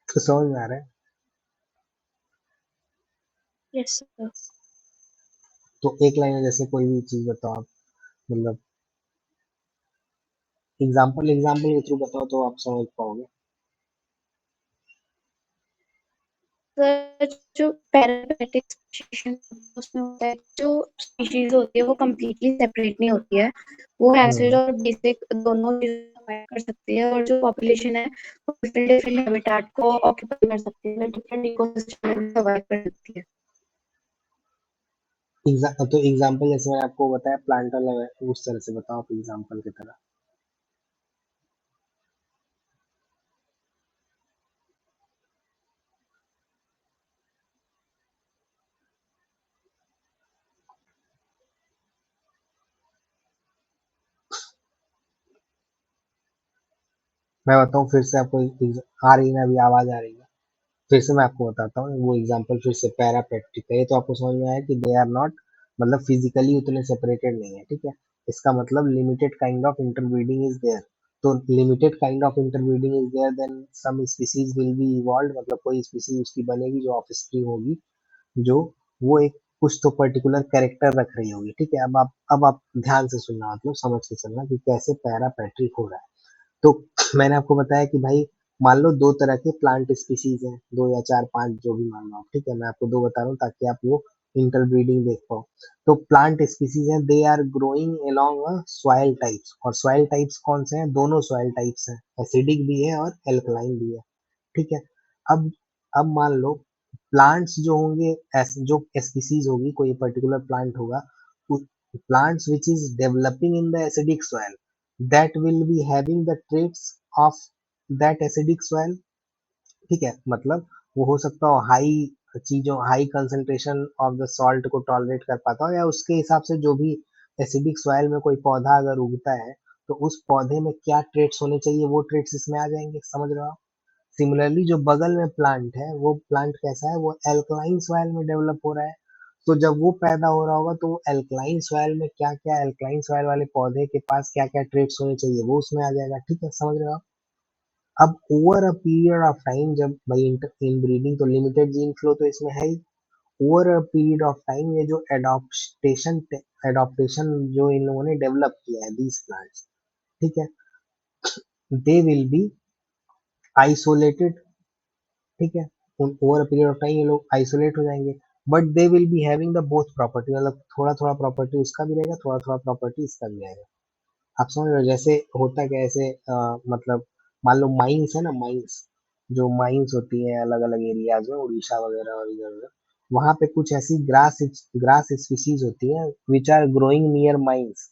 तो समझ में आ रहा है। Yes sir. तो एक लाइन में जैसे कोई भी चीज बताओ आप, मतलब एग्जाम्पल के थ्रू बताओ तो आप समझ पाओगे। सर जो पैरापेटिक स्पीशीज उसमें होता है, जो स्पीशीज होती है वो कम्प्लीटली सेपरेट नहीं होती है, वो हैबिटेट हम्म और बेसिक दोनों चीजें सर्वाइव कर सकती है, और जो पॉपुलेशन है वो डिफरेंट डिफरेंट हैबिटेट को ऑक्यूपाई कर सकती है, डिफरेंट इकोसिस्टम में सर्वाइव कर सकती है। तो एग्जाम्पल जैसे मैंने आपको बताया प्लांट वाला, उस तरह से बताओ आप एग्जाम्पल की तरह। मैं बताऊँ फिर से आपको, आ रही है ना अभी आवाज आ रही है? फिर से मैं आपको बताता हूँ वो एग्जांपल फिर से। पैरापेट्रिक है ये, तो आपको समझ में आया कि दे आर नॉट, मतलब फिजिकली उतने सेपरेटेड नहीं है, ठीक है। इसका मतलब limited kind of interbreeding is there. तो limited kind of interbreeding is there, then some species will be evolve, मतलब कोई स्पीसीज उसकी बनेगी जो ऑफस्प्रिंग होगी, जो वो एक कुछ तो पर्टिकुलर कैरेक्टर रख रही होगी, ठीक है। अब आप ध्यान से सुनना, मतलब समझ के चलना कि कैसे पैरापेट्रिक हो रहा है। तो मैंने आपको बताया कि भाई मान लो दो तरह के प्लांट स्पीसीज हैं, दो या चार पांच जो भी मान लो आप, ठीक है। मैं आपको दो बता रहा हूँ ताकि आप वो इंटरब्रीडिंग देख पाओ। तो प्लांट स्पीसीज हैं, they are growing along soil types, और सॉइल टाइप्स कौन से हैं? दोनों सॉइल टाइप्स हैं, एसिडिक भी है और एल्कलाइन भी है, ठीक है। अब अब मान लो प्लांट्स जो होंगे, जो स्पीसीज होगी, कोई पर्टिकुलर प्लांट होगा, plants which is developing in the acidic soil, that will be having the traits of that acidic soil, ठीक है। मतलब वो हो सकता हो हाई चीजों, high concentration of the salt को टॉलरेट कर पाता हो, या उसके हिसाब से जो भी एसिडिक सॉइल में कोई पौधा अगर उगता है, तो उस पौधे में क्या ट्रेट्स होने चाहिए, वो ट्रेट्स इसमें आ जाएंगे, समझ रहे हो आप। सिमिलरली जो बगल में प्लांट है, वो प्लांट कैसा है? वो एल्कलाइन सॉइल में डेवलप हो रहा है। तो जब वो पैदा हो रहा होगा, तो एल्कलाइन सॉइल में क्या क्या, एल्कलाइन सॉइल वाले पौधे के पास क्या क्या ट्रेट्स होने चाहिए, वो उसमें आ जाएगा, ठीक है। समझ रहे हो आप। अब over a period of time, जब भाई इन ब्रीडिंग तो लिमिटेड जीन फ्लो तो इसमें है ही, over a period of time ये जो एडॉप्टेशन जो इन लोगों ने डेवलप किया है, दीज प्लांट्स, ठीक है, दे विल बी आइसोलेटेड, ठीक है। Over a period of time ये लोग आइसोलेट हो जाएंगे, but they will be having the both property, मतलब थोड़ा थोड़ा प्रॉपर्टी उसका भी रहेगा, थोड़ा थोड़ा प्रॉपर्टी इसका भी रहेगा। आप समझ रहे हो जैसे होता क्या है, ऐसे मतलब मान लो माइंस है ना, माइंस, जो माइंस होती है अलग अलग एरियाज में, उड़ीसा वगैरह और इधर उधर, वहां पे कुछ ऐसी ग्रास स्पीसीज होती है which are growing near mines,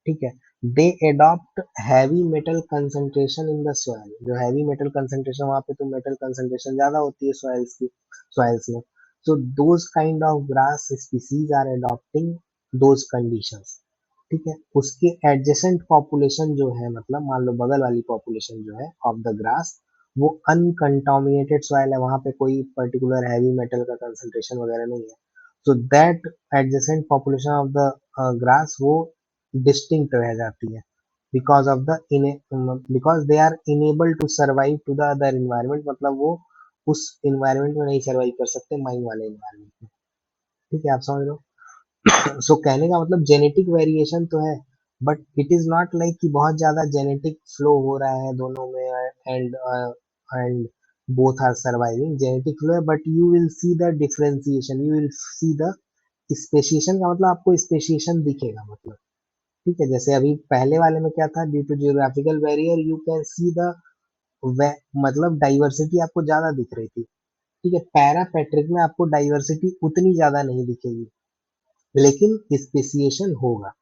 ठीक है। They adopt heavy metal concentration in the soil, जो हैवी मेटल कंसंट्रेशन, वहां पे तो मेटल कंसंट्रेशन ज्यादा होती है सॉइल्स में। So those kind of grass species are adopting those conditions, ठीक है। उसके एडजेसेंट पॉपुलेशन जो है, मतलब मान लो बगल वाली पॉपुलेशन जो है ऑफ द ग्रास, वो अनकंटामिनेटेड सॉइल है, वहां पे कोई पर्टिकुलर हैवी मेटल का कंसंट्रेशन वगैरह नहीं है। So that adjacent population of the grass वो डिस्टिंक्ट रह जाती है, because of the because they are unable to survive to the other environment, मतलब वो उस इन्वायरमेंट में नहीं सर्वाइव कर सकते माइन वाले इन्वायरमेंट में, ठीक है। आप समझ लो। सो कहने का मतलब जेनेटिक वेरिएशन तो है, but it is not like कि बहुत ज्यादा जेनेटिक फ्लो हो रहा है दोनों में and both are surviving genetic flow है, but you will see the differentiation, you will see the speciation का मतलब आपको स्पेशिएशन दिखेगा मतलब, ठीक है। जैसे अभी पहले वाले में क्या था, due to geographical barrier you can see the मतलब डाइवर्सिटी आपको ज्यादा दिख रही थी, ठीक है। पैरापेट्रिक में आपको डाइवर्सिटी उतनी ज्यादा नहीं दिखेगी, लेकिन स्पेसिएशन होगा,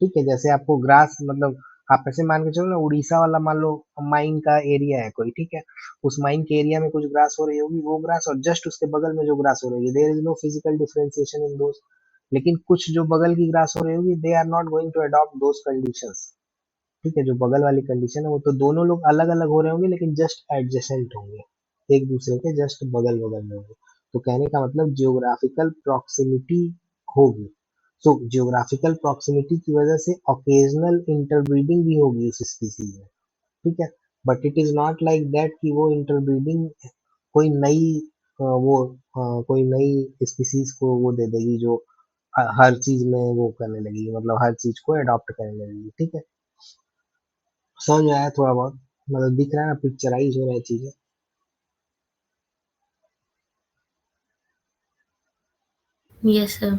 ठीक है। जैसे आपको ग्रास मतलब आप ऐसे मान के चलो ना, उड़ीसा वाला मान लो माइन का एरिया है कोई, ठीक है। उस माइन के एरिया में कुछ ग्रास हो रही होगी, वो ग्रास और जस्ट उसके बगल में जो ग्रास हो रही है, there is no physical differentiation in those. लेकिन कुछ जो बगल की ग्रास हो रही होगी, they are not going to adopt those conditions, ठीक है। जो बगल वाली कंडीशन है वो तो दोनों लोग अलग अलग हो रहे होंगे, लेकिन जस्ट एडजेसेंट होंगे, एक दूसरे के जस्ट बगल बगल में होंगे। तो कहने का मतलब जियोग्राफिकल प्रॉक्सिमिटी होगी। सो जियोग्राफिकल प्रॉक्सिमिटी की वजह से ओकेजनल इंटरब्रीडिंग भी होगी उस स्पीसीज में, ठीक है। But it is not like that कि वो इंटरब्रीडिंग कोई नई कोई नई स्पीसीज को वो दे देगी जो हर चीज में वो करने लगेगी, मतलब हर चीज को अडॉप्ट करने लगेगी, ठीक है। समझ में आया थोड़ा बहुत, मतलब दिख रहा है ना, पिक्चराइज हो रहा है चीजें। Yes sir.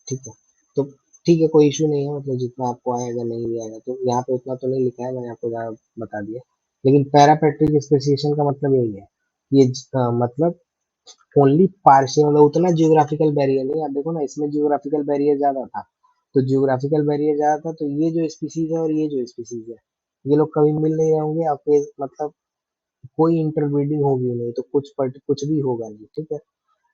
ठीक है, तो ठीक है, कोई इशू नहीं है, मतलब जितना आपको आएगा नहीं भी आएगा, तो यहाँ पे उतना तो नहीं लिखा है, मैंने आपको जहाँ बता दिया। लेकिन पैरापेट्रिक स्पेसिएशन का मतलब यही है, ये मतलब ओनली पार्शियल, मतलब उतना जियोग्राफिकल बैरियर नहीं। आप देखो ना, इसमें जियोग्राफिकल बैरियर ज्यादा था, तो जियोग्राफिकल बैरियर ज्यादा था, तो ये जो स्पीसीज है और ये जो स्पीसीज है, ये लोग कभी मिल नहीं रहे होंगे आपके, मतलब कोई इंटरब्रीडिंग होगी नहीं, तो कुछ भी होगा नहीं, ठीक है।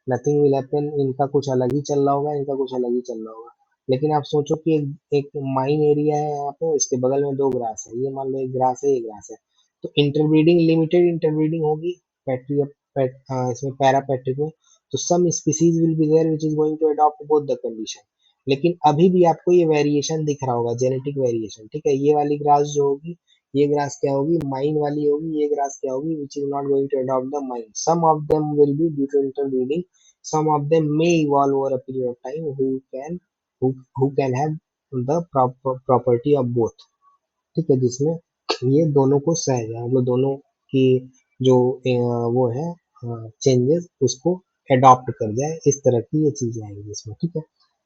नथिंग विल हैपन, इनका कुछ अलग ही चल रहा होगा, इनका कुछ अलग ही चल रहा होगा। लेकिन आप सोचो कि एक माइन एरिया है यहाँ पे, इसके बगल में दो ग्रास है, ये मान लो एक ग्रास है, एक ग्रास है, तो इंटरब्रीडिंग, लिमिटेड इंटरब्रीडिंग होगी पैट्री इसमें पैरापेट्रिक में, तो some species will be there which is going to adopt both the condition. लेकिन अभी भी आपको ये वेरिएशन दिख रहा होगा, जेनेटिक वेरिएशन, ठीक है। ये वाली ग्रास जो होगी, ये ग्रास क्या होगी, माइन वाली होगी, ये ग्रास क्या होगी, which is not going to adopt the mine. Some of them will be due to interbreeding, some of them may evolve over a period of time who can have the property of both, ठीक है, जिसमें ये दोनों को सह जाए, मतलब दोनों की जो वो है चेंजेस उसको अडॉप्ट कर जाए, इस तरह की ये चीजें आएंगी इसमें, ठीक है।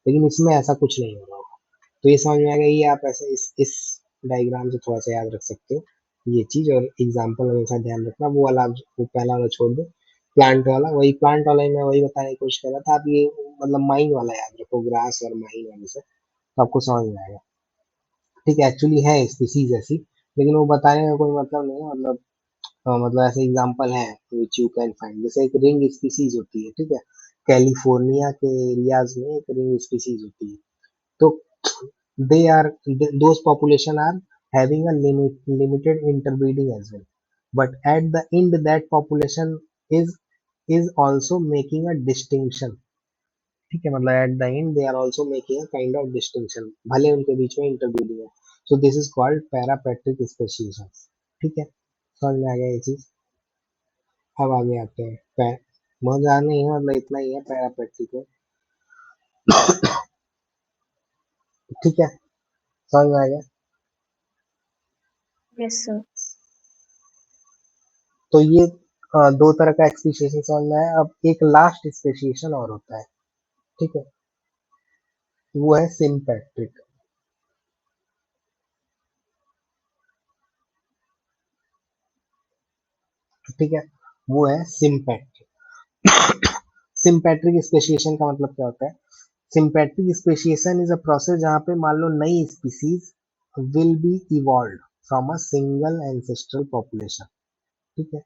लेकिन इसमें ऐसा कुछ नहीं हो रहा होगा, तो ये समझ में आ गया, ये आप ऐसे इस डायग्राम से थोड़ा सा याद रख सकते हो ये चीज, और एग्जाम्पल हमेशा ध्यान रखना, वो वाला वो पहला वाला छोड़ दो, प्लांट वाला, वही प्लांट वाला ही मैं वही बताने की कोशिश कर रहा था। आप ये मतलब माइन वाला याद रखो, ग्रास और माइन वाले से, तो आपको समझ में आएगा, ठीक है। एक्चुअली है स्पीसीज ऐसी, लेकिन वो बताने का कोई मतलब नहीं है, मतलब मतलब ऐसे एग्जांपल है विच यू कैन फाइंड, जैसे एक रिंग स्पीसीज होती है, ठीक है। कैलिफोर्निया के एरियाज में एक रिंग स्पीसीज होती है, तो they are those population are having a limited interbreeding as well, but at the end that population is also making a distinction, ठीक है। मतलब at the end they are also making a kind of distinction, भले उनके बीच में interbreeding है। So this is called parapatric speciation, ठीक है। समझ में आ गया ये चीज। अब आगे आते हैं बहुत ज्यादा नहीं है, मतलब इतना ही है पैरापेट्रिक में, ठीक है। समझ में आ गया। Yes sir. तो ये दो तरह का एक्सपेसिएशन समझ में आया। अब एक लास्ट स्पेसिएशन और होता है, ठीक है, वो है सिम्पेट्रिक, ठीक है, वो है सिम्पेट्रिक। सिम्पेट्रिक स्पेसिएशन का मतलब क्या होता है, sympatric speciation is a process जहाँ पे मान लो नई species will be evolve from a single ancestral population, ठीक है।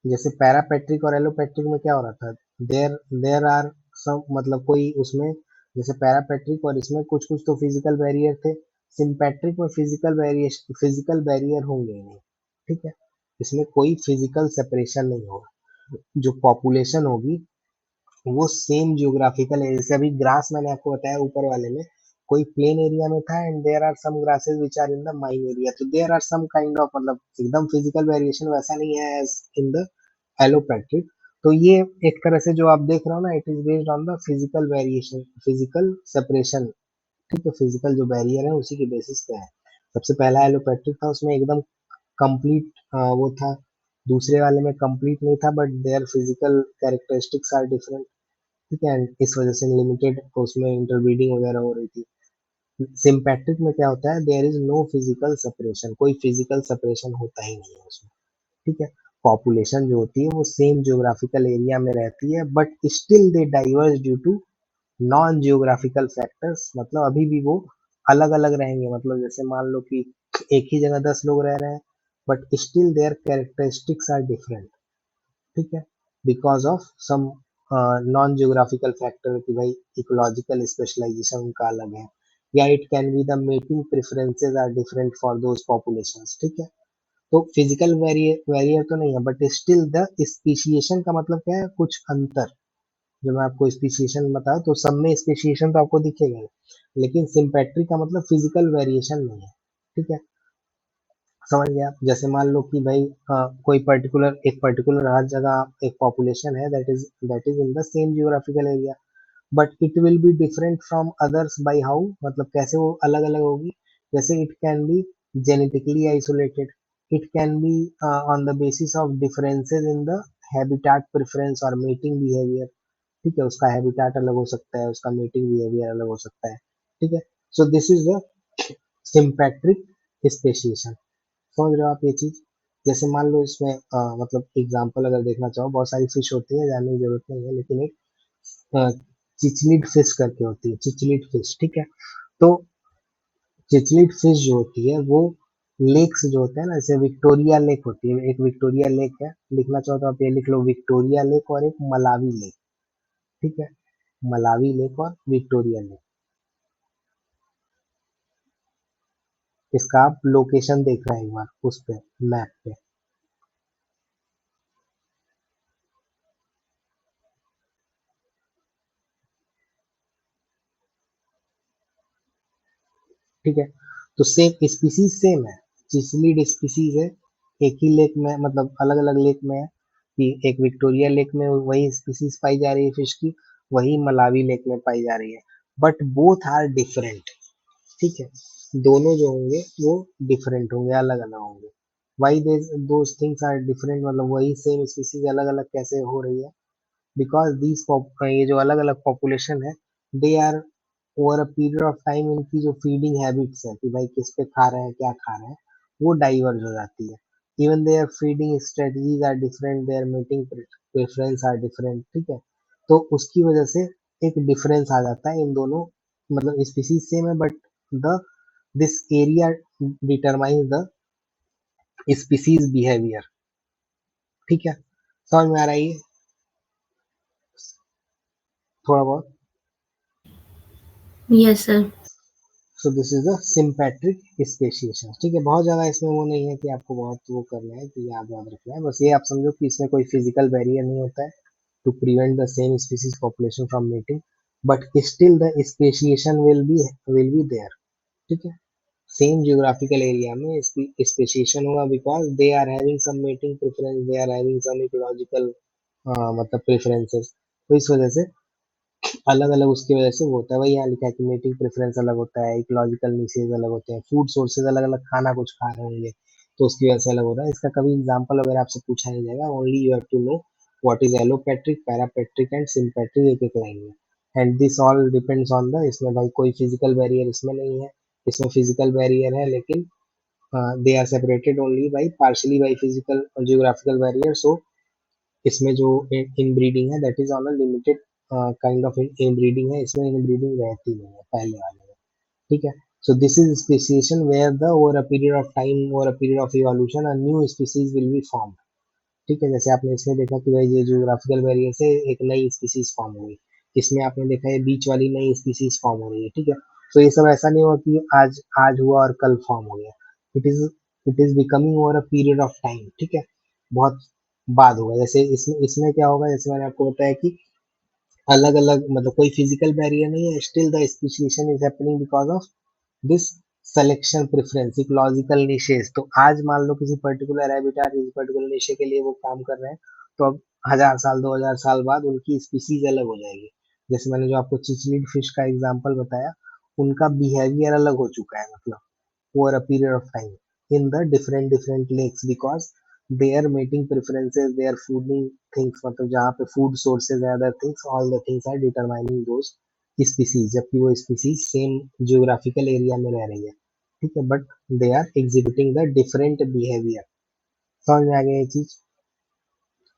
जैसे पैरापेट्रिक और एलोपेट्रिक में क्या हो रहा था, देयर देयर आर सम, मतलब कोई उसमें, जैसे पैरापेट्रिक और इसमें कुछ कुछ तो फिजिकल बैरियर थे, सिम्पेट्रिक में फिजिकल बैरियर होंगे ही नहीं, ठीक है। इसमें कोई फिजिकल सेपरेशन नहीं होगा, जो पॉपुलेशन होगी वो सेम जियोग्राफिकल एरिया, जैसे अभी ग्रास मैंने आपको बताया ऊपर वाले में, कोई प्लेन एरिया में था and there are some grasses which are in the mine area, तो there are some kind of, मतलब एकदम फिजिकल वेरिएशन वैसा नहीं है एज इन द एलोपैट्रिक। तो ये एक तरह से जो आप देख रहे हो ना, it is based on the physical variation, physical separation ठीक है, फिजिकल जो बैरियर है उसी के बेसिस पे है। सबसे पहला एलोपेट्रिक था, उसमें एकदम कंप्लीट वो था, दूसरे वाले में कंप्लीट नहीं था, but their physical characteristics are different. ठीक है, इस वजह से लिमिटेड उसमें इंटरब्रीडिंग वगैरह हो रही थी। सिंपैट्रिक में क्या होता है, there is no physical separation, कोई फिजिकल सेपरेशन होता ही नहीं है उसमें। ठीक है, पॉपुलेशन जो होती है वो सेम जियोग्राफिकल एरिया में रहती है, but still they diverse due to non geographical factors, मतलब अभी भी वो अलग अलग रहेंगे। मतलब जैसे मान लो कि एक ही जगह 10 लोग रह रहे हैं, but still their characteristics are different. ठीक है, because of some non geographical factor, कि भाई इकोलॉजिकल स्पेशलाइजेशन उनका अलग है, या it can be the mating preferences are different for those populations. ठीक है, तो फिजिकल वेरियर तो नहीं है, बट स्टिल द स्पीशिएशन का मतलब क्या है, कुछ अंतर। जब मैं आपको स्पीशिएशन बताऊं तो सब में स्पीशिएशन तो आपको दिखेगा ही, लेकिन सिंपैट्री का मतलब फिजिकल वेरिएशन नहीं है। ठीक है, समझ गया आप? जैसे मान लो कि भाई कोई पर्टिकुलर हर जगह एक पॉपुलेशन है, that is in the same geographical area, but it will be different from others by how, मतलब कैसे वो अलग अलग होगी। जैसे it can B genetically isolated, it can be on the basis of differences in the habitat preference और mating behaviour. ठीक है, उसका हैबिटाट अलग हो सकता है, उसका मेटिंग बिहेवियर अलग हो सकता है। ठीक है, so this is the sympatric speciation. समझ रहे हो आप ये चीज? जैसे मान लो इसमें मतलब एग्जांपल अगर देखना चाहो, बहुत सारी फिश होती है, जानने की जरूरत नहीं है, लेकिन एक चिचलिड फिश करके होती है, चिचलिड फिश। ठीक है, तो चिचलिड फिश जो होती है वो लेक्स जो होते हैं ना, जैसे विक्टोरिया लेक होती है, एक विक्टोरिया लेक है, लिखना चाहो तो आप ये लिख लो, विक्टोरिया लेक और एक मलावी लेक। ठीक है, मलावी लेक और विक्टोरिया लेक, इसका आप लोकेशन देख रहे हैं एक बार उस पे, मैप पे। ठीक है, तो सेम स्पीसीज सेम है, चिचलिड स्पीसीज है, एक ही लेक में, मतलब अलग अलग लेक में है, कि एक विक्टोरिया लेक में वही स्पीसीज पाई जा रही है फिश की, वही मलावी लेक में पाई जा रही है, बट बोथ आर डिफरेंट। ठीक है, दोनों जो होंगे वो डिफरेंट होंगे, अलग अलग होंगे। Why those things are different, मतलब वही सेम स्पीसीज अलग अलग कैसे हो रही है, बिकॉज दीज ये जो अलग अलग पॉपुलेशन है, they are over a period of time, इनकी जो फीडिंग हैबिट्स है कि भाई किस पे खा रहे हैं, क्या खा रहे हैं, वो डाइवर्ज हो जाती है। Even their feeding strategies are different, their meeting preference are different. ठीक है, तो उसकी वजह से एक डिफरेंस आ जाता है इन दोनों, मतलब स्पीसीज सेम है, but the this area determines the species behaviour. ठीक है, समझ में आ रहा है ये थोड़ा बहुत? Yes sir. So this is the sympatric speciation. ठीक है, बहुत ज्यादा इसमें वो नहीं है कि आपको बहुत वो करना है कि याद याद रखना है, बस ये आप समझो कि इसमें कोई फिजिकल बैरियर नहीं होता है to prevent the same species population from meeting, but still the speciation will be there. ठीक है, सेम जियोग्राफिकल एरिया में स्पेसिएशन होगा, because they are having some mating preference, they are having some ecological मतलब preferences, तो इस वजह से अलग अलग उसकी वजह से वो होता है। वही यहाँ लिखा है कि मेटिंग प्रेफरेंस अलग होता है, इकोलॉजिकल निशेज अलग होते हैं, फूड सोर्सेज अलग अलग, खाना कुछ खा रहे होंगे तो उसकी वजह से अलग हो रहा है। इसका कभी एग्जाम्पल वगैरह आपसे पूछा नहीं जाएगा, only you have to know what is allopatric, parapatric and sympatric, एक एक लाइन में। And this all depends on the, इसमें भाई कोई फिजिकल बैरियर इसमें नहीं है, इसमें फिजिकल बैरियर है, लेकिन they are separated only by partially by physical geographical barrier. So इसमें जो इनब्रीडिंग है that is on a limited kind of inbreeding है, इसमें इनब्रीडिंग रहती नहीं है पहले वाले में। ठीक है, so this is speciation where the over a period of time, over a period of evolution, a new species will be formed। ठीक है, जैसे आपने इसमें देखा कि भाई ये जियोग्राफिकल बैरियर से एक नई स्पीसीज फॉर्म हो गई, इसमें आपने देखा है बीच वाली नई स्पीसीज फॉर्म हो रही है। ठीक है, तो ये सब ऐसा नहीं हुआ कि आज आज हुआ और कल फॉर्म हो गया, it is it is becoming over a period of time. ठीक है, बहुत बाद होगा। जैसे इसमें इसमें क्या होगा, जैसे मैंने आपको बताया कि अलग अलग, मतलब कोई फिजिकल बैरियर नहीं है, still the speciation is happening because of this selection preference, ecological niches. तो आज मान लो किसी पर्टिकुलर हैबिटाट, किसी पर्टिकुलर निशे के लिए वो काम कर रहे हैं, तो अब 1000 साल 2000 साल बाद उनकी स्पीसीज अलग हो जाएगी। जैसे मैंने जो आपको चिचलिड फिश का एग्जांपल बताया, उनका बिहेवियर अलग हो चुका है, मतलब over a period of time in the different lakes, because their mating preferences, their fooding things, मतलब जहाँ पे फूड सोर्सेज है, other things, all the things are determining those species, जबकि वो स्पीसीज सेम जियोग्राफिकल एरिया में रह रही है, ठीक है, but they are exhibiting the different behaviour. समझ में आ गया ये चीज?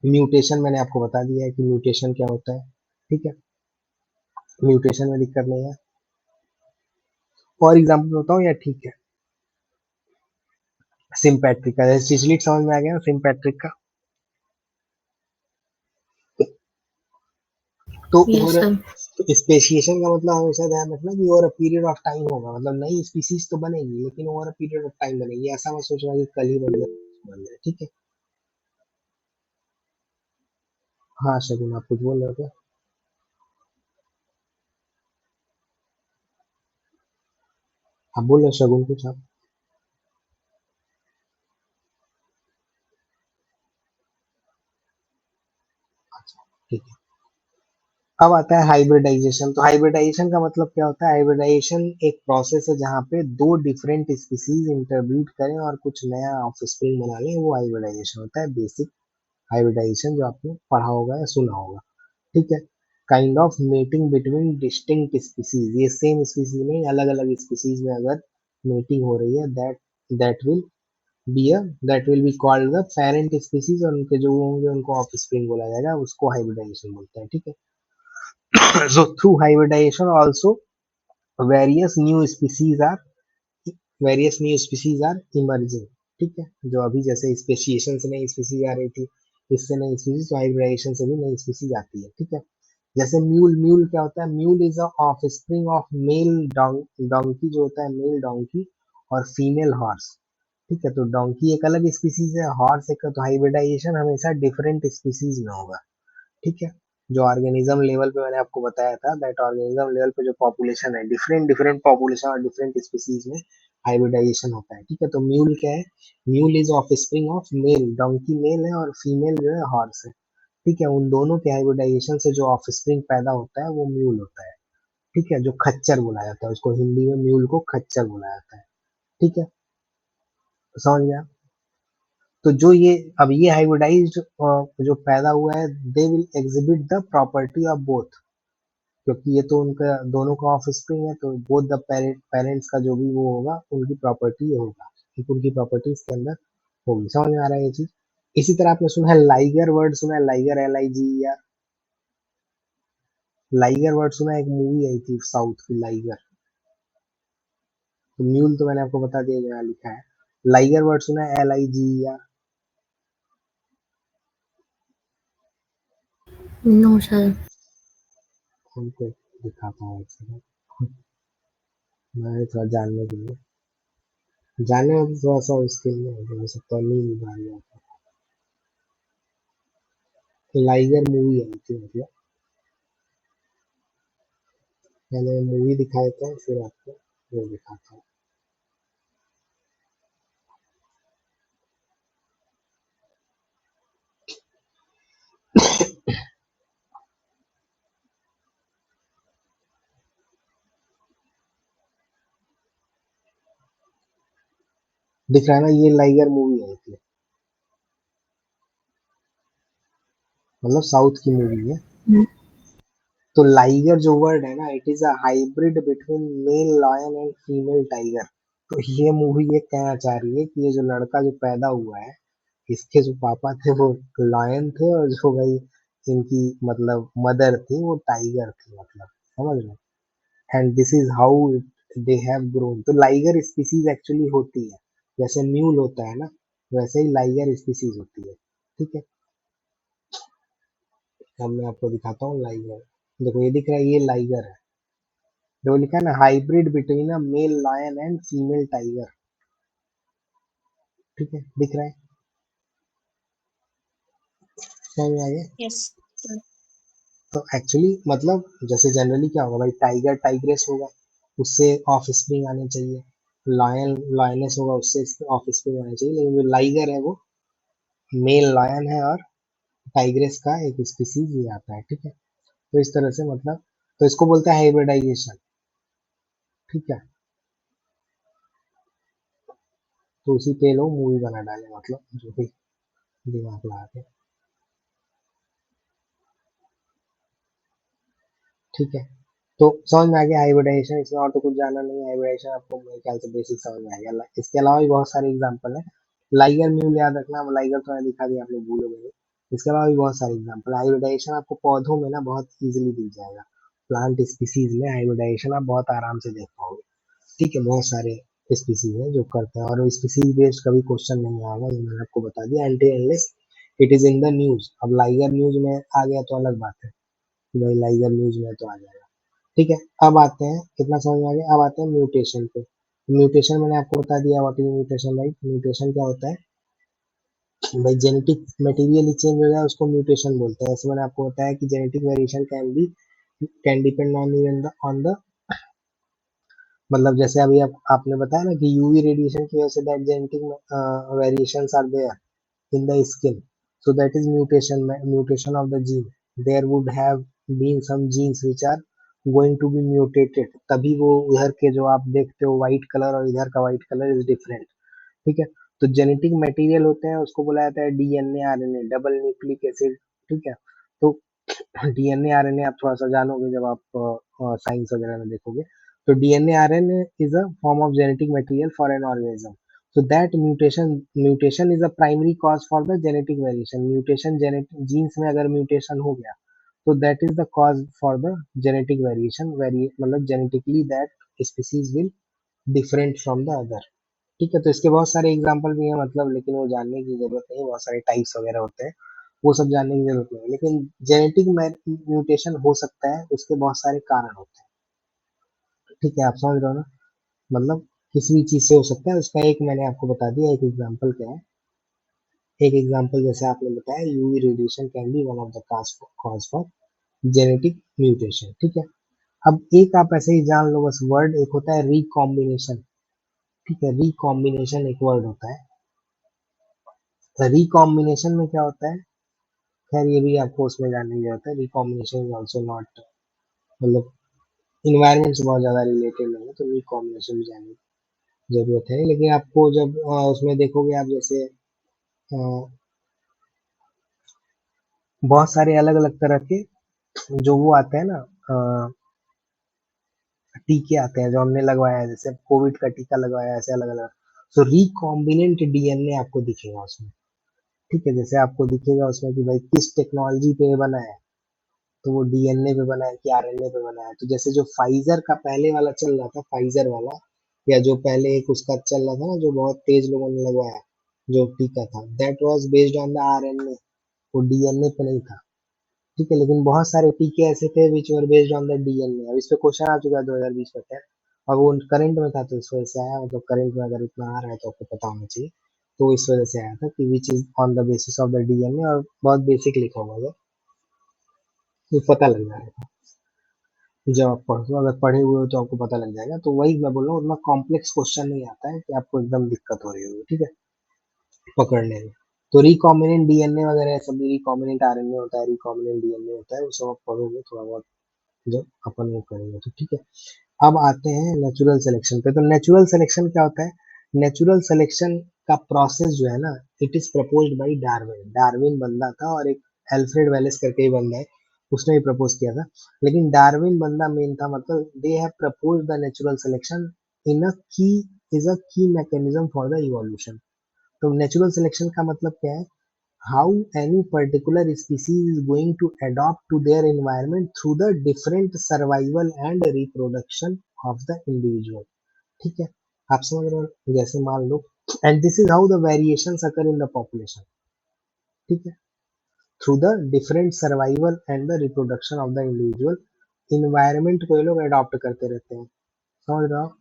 म्यूटेशन मैंने आपको बता दिया है कि म्यूटेशन क्या होता है, ठीक है, म्यूटेशन में दिक्कत नहीं है। और एग्जाम्पल बताओ या ठीक है? सिम्पैट्रिक का, सिचलिक समझ में आ गया ना, सिम्पैट्रिक का। तो यस ओवर, सर। तो स्पेशिएशन का मतलब हमेशा ध्यान रखना कि over a period of time होगा, मतलब नई स्पीसीज तो बनेगी लेकिन over a period of time बनेगी, ऐसा मत सोचना कि कल ही बन जाए, ठीक है। हाँ शगुन, आप कुछ बोल रहे थे? आप बोल रहे शगुन कुछ आप? अच्छा, ठीक है। अब आता है हाइब्रिडाइजेशन। तो हाइब्रिडाइजेशन का मतलब क्या होता है? हाइब्रिडाइजेशन एक प्रोसेस है जहाँ पे दो डिफरेंट स्पीसीज इंटरब्रीड करें और कुछ नया ऑफस्प्रिंग बना लें, वो हाइब्रिडाइजेशन होता है, बेसिक हाइब्रिडाइजेशन जो आपने पढ़ा होगा या सुना होगा, ठीक है। Kind of mating between distinct species, ये सेम स्पीसीज में अलग अलग स्पीसीज में अगर मेटिंग हो रही है, that will be a that will be called the parent species, और उनके जो होंगे उनको ऑफस्प्रिंग बोला जाएगा, उसको हाइब्रिडाइजेशन बोलते हैं, ठीक है। So through hybridization also various new species are various new species are emerging, ठीक है। जो अभी जैसे स्पेशिएशन से नई स्पीसीज आ रही थी, इससे नई स्पीसीज, तो हाइब्रिडाइजेशन से भी नई स्पीसीज आती है, ठीक है। जैसे म्यूल, म्यूल क्या होता है? Mule is a offspring of male donkey, जो होता है मेल डोंकी और फीमेल हॉर्स, ठीक है। तो डोंकी एक अलग स्पीसीज है, हॉर्स एक, तो हाइब्रिडाइजेशन हमेशा डिफरेंट स्पीसीज में होगा, ठीक है। जो ऑर्गेनिज्म लेवल पे मैंने आपको बताया था, दैट ऑर्गेनिज्म लेवल पे जो पॉपुलेशन है, डिफरेंट डिफरेंट पॉपुलेशन और डिफरेंट स्पीसीज में हाइब्रिडाइजेशन होता है, ठीक है। तो म्यूल क्या है? Mule is offspring of male, donkey male है और फीमेल जो है हॉर्स है, ठीक है। उन दोनों के हाइब्रिडाइजेशन से जो ऑफस्प्रिंग पैदा होता है वो म्यूल होता है, ठीक है, जो खच्चर बोला जाता है उसको, हिंदी में म्यूल को खच्चर बोला जाता है, ठीक है। समझ गया? तो जो ये अब ये हाइब्रिडाइज्ड जो पैदा हुआ है, they will exhibit the property of both, क्योंकि ये तो उनका दोनों का ऑफस्प्रिंग है, तो बोथ द पेरेंट्स का जो भी वो होगा, उनकी प्रॉपर्टी ये होगा, ठीक, उनकी प्रॉपर्टी इसके अंदर होगी। समझ में आ रहा है ये चीज? इसी तरह आपने सुना है लाइगर, वर्ड सुना है लाइगर, LIG, या लाइगर वर्ड सुना है? एक मूवी आई थी साउथ की, लाइगर। तो म्यूल तो मैंने आपको बता दिया जहाँ लिखा है, लाइगर वर्ड सुना है? LIG, या नो सर। उनको दिखाता हूँ एक सेकंड, मैं थोड़ा जानने के लिए, जानने में तो थोड़ा सा उसके लिए हो सकता है, नहीं निभाया जाता। लाइगर मूवी आई थी, मतलब मैंने मूवी दिखाए थे, फिर आपको वो दिखाता हूँ। दिख रहा है ना, ये लाइगर मूवी आई थी, मतलब साउथ की मूवी है। तो लाइगर जो वर्ड है ना, it is a hybrid between male lion and female tiger. तो ये मूवी ये कहना चाह रही है कि ये जो लड़का जो पैदा हुआ है, इसके जो पापा थे वो लायन थे, और जो भाई इनकी मतलब मदर थी वो टाइगर थी, मतलब समझ रहे? And this is how they have grown. तो लाइगर स्पीसीज एक्चुअली होती है, जैसे म्यूल होता है ना, वैसे ही लाइगर स्पीसीज होती है, ठीक है। अब मैं आपको दिखाता हूँ लाइगर। देखो ये दिख रहा है, ये लाइगर है, जो लिखा है ना hybrid between a male lion and female tiger, ठीक है, दिख रहा है? समझ में आ गया? Yes sir. तो एक्चुअली मतलब जैसे जनरली क्या होगा भाई, टाइगर टाइग्रेस होगा, उससे ऑफ स्प्रिंग आने चाहिए, लायन लायनेस होगा, उससे ऑफ स्प्रिंग आने चाहिए, लेकिन जो लाइगर है वो मेल लायन है और टाइग्रेस का एक स्पीसीज ये आता है, ठीक है। तो इस तरह से मतलब, तो इसको बोलते हैं हाइब्रिडाइजेशन, ठीक है, तो उसी पे लोग मूवी बना डाले, मतलब जो भी दिमाग लगा के। ठीक है, तो समझ में आ गया हाइब्रिडाइजेशन, इसमें और तो कुछ जाना नहीं है। हाइब्रिडाइजेशन आपको मेरे ख्याल से बेसिक समझ में आ गया। इसके अलावा भी बहुत सारे एग्जांपल है। लाइगर म्यूल याद रखना, लाइगर तो मैंने दिखा दिया, आप लोग भूलोगे। इसके अलावा भी बहुत सारे एग्जांपल। हाइब्रिडाइजेशन आपको पौधों में ना बहुत इजीली दिख जाएगा, प्लांट स्पीसीज में हाइब्रिडाइजेशन आप बहुत आराम से देख पाओगे। ठीक है, बहुत सारे स्पीसीज है जो करते हैं, और स्पीसीज बेस्ड कभी क्वेश्चन नहीं आएगा, ये मैंने आपको बता दिया, anti unless it is in the news. अब लाइगर न्यूज में आ गया तो अलग बात है कि भाई लाइगर न्यूज में तो आ जाएगा। ठीक है, अब आते हैं, कितना समझ में आ गया। अब आते हैं म्यूटेशन पे। म्यूटेशन मैंने आपको बता दिया, what is mutation. Right, mutation क्या होता है भाई, जेनेटिक मटेरियल ही चेंज हो जाए उसको म्यूटेशन बोलते हैं। ऐसे मैंने आपको बताया कि genetic variation can depend on the मतलब जैसे अभी आपने बताया ना कि यूवी रेडिएशन की वजह से that genetic variations are there in the skin, so that is mutation of the gene. There would have been some genes which are going to be mutated, तभी वो उधर के जो आप देखते हो व्हाइट कलर और इधर का व्हाइट कलर इज डिफरेंट। ठीक है, तो जेनेटिक मटेरियल होते हैं, उसको बोला जाता है DNA RNA, double nucleic acid. ठीक है, तो डीएनए आरएनए आप थोड़ा सा जानोगे जब आप साइंस वगैरह में देखोगे। तो DNA RNA is a form of genetic material for an organism. So that mutation is a primary cause for the genetic variation. Mutation genetic genes में अगर mutation हो गया तो that is the cause for the genetic variation, मतलब genetically that species will different from the other। ठीक है, तो इसके बहुत सारे एग्जाम्पल भी हैं, मतलब लेकिन वो जानने की जरूरत नहीं, बहुत सारे टाइप्स वगैरह होते हैं, वो सब जानने की जरूरत नहीं है। लेकिन जेनेटिक म्यूटेशन हो सकता है, उसके बहुत सारे कारण होते हैं। ठीक है, आप समझ रहे हो ना, मतलब किसी भी चीज से हो सकता है। उसका एक मैंने आपको बता दिया, एक एग्जाम्पल क्या है। एक एग्जाम्पल जैसे आपने बताया, UV radiation can be one of the cause for genetic mutation. ठीक है, अब एक आप ऐसे ही जान लो बस वर्ड, एक होता है रिकॉम्बिनेशन। ठीक है, रिकॉम्बिनेशन एक वर्ड होता है। रिकॉम्बिनेशन में क्या होता है, खैर ये भी आपको उसमें जानने की जरूरत है। रिकॉम्बिनेशन इज ऑल्सो नॉट, मतलब इन्वायरमेंट से बहुत ज्यादा रिलेटेड नहीं है, तो रिकॉम्बिनेशन भी जानने की जरूरत है। लेकिन आपको जब उसमें देखोगे आप, जैसे बहुत सारे अलग अलग तरह के जो वो आते हैं ना, टीके आते हैं जो हमने लगवाया है, जैसे कोविड का टीका लगवाया, ऐसे अलग अलग। सो रिकॉम्बिनेंट डीएनए आपको दिखेगा उसमें। ठीक है, जैसे आपको दिखेगा उसमें कि भाई किस टेक्नोलॉजी पे बना है, तो वो डीएनए पे बना है कि आरएनए पे बना है। तो जैसे जो फाइजर का पहले वाला चल रहा था, फाइजर वाला, या जो पहले एक उसका चल रहा था ना जो बहुत तेज लोगों ने लगवाया, जो टीका था, that was based on the RNA, वो डीएनए पे नहीं था। ठीक है, लेकिन बहुत सारे टीके ऐसे थे which were based on the DNA. अब इस पे क्वेश्चन आ चुका है 2020 में, खैर, और वो करंट में था तो इस वजह से आया, मतलब करंट में अगर इतना आ रहा है तो आपको पता होना चाहिए, तो इस वजह से आया था कि which is on the basis of the DNA, और बहुत बेसिक लिखा हुआ है, ये पता लग जाएगा जब आप पढ़ो, अगर पढ़े हुए हो तो आपको पता लग जाएगा। तो वही मैं बोल रहा हूँ, उतना कॉम्प्लेक्स क्वेश्चन नहीं आता है कि आपको एकदम दिक्कत हो रही होगी। ठीक है, पकड़ने में। तो रिकॉम्बिनेंट डीएनए वगैरह सब, रिकॉम्बिनेंट आरएनए होता है, रिकॉम्बिनेंट डीएनए होता है, वो सब आप पढ़ोगे थोड़ा बहुत जब अपन वो करेंगे तो। ठीक है, अब आते हैं नेचुरल सिलेक्शन पे। तो नेचुरल सिलेक्शन क्या होता है, नेचुरल सिलेक्शन का प्रोसेस जो है ना, it is proposed by Darwin. Darwin बंदा था, और एक एल्फ्रेड वेलेस करके ही बंदा है, उसने भी प्रपोज किया था। लेकिन डार्विन बंदा मेन था, मतलब they have proposed the natural selection in a key is a key mechanism for the evolution. तो नेचुरल सिलेक्शन का मतलब क्या है, how any particular species is going to adapt to their environment through the different survival and reproduction of the individual। ठीक है, आप समझ रहे हो, जैसे मान लो, and this is how the variations occur in the population। ठीक है, through the different survival and the reproduction of the individual, environment को ये लोग अडॉप्ट करते रहते हैं। समझ रहे हो आप?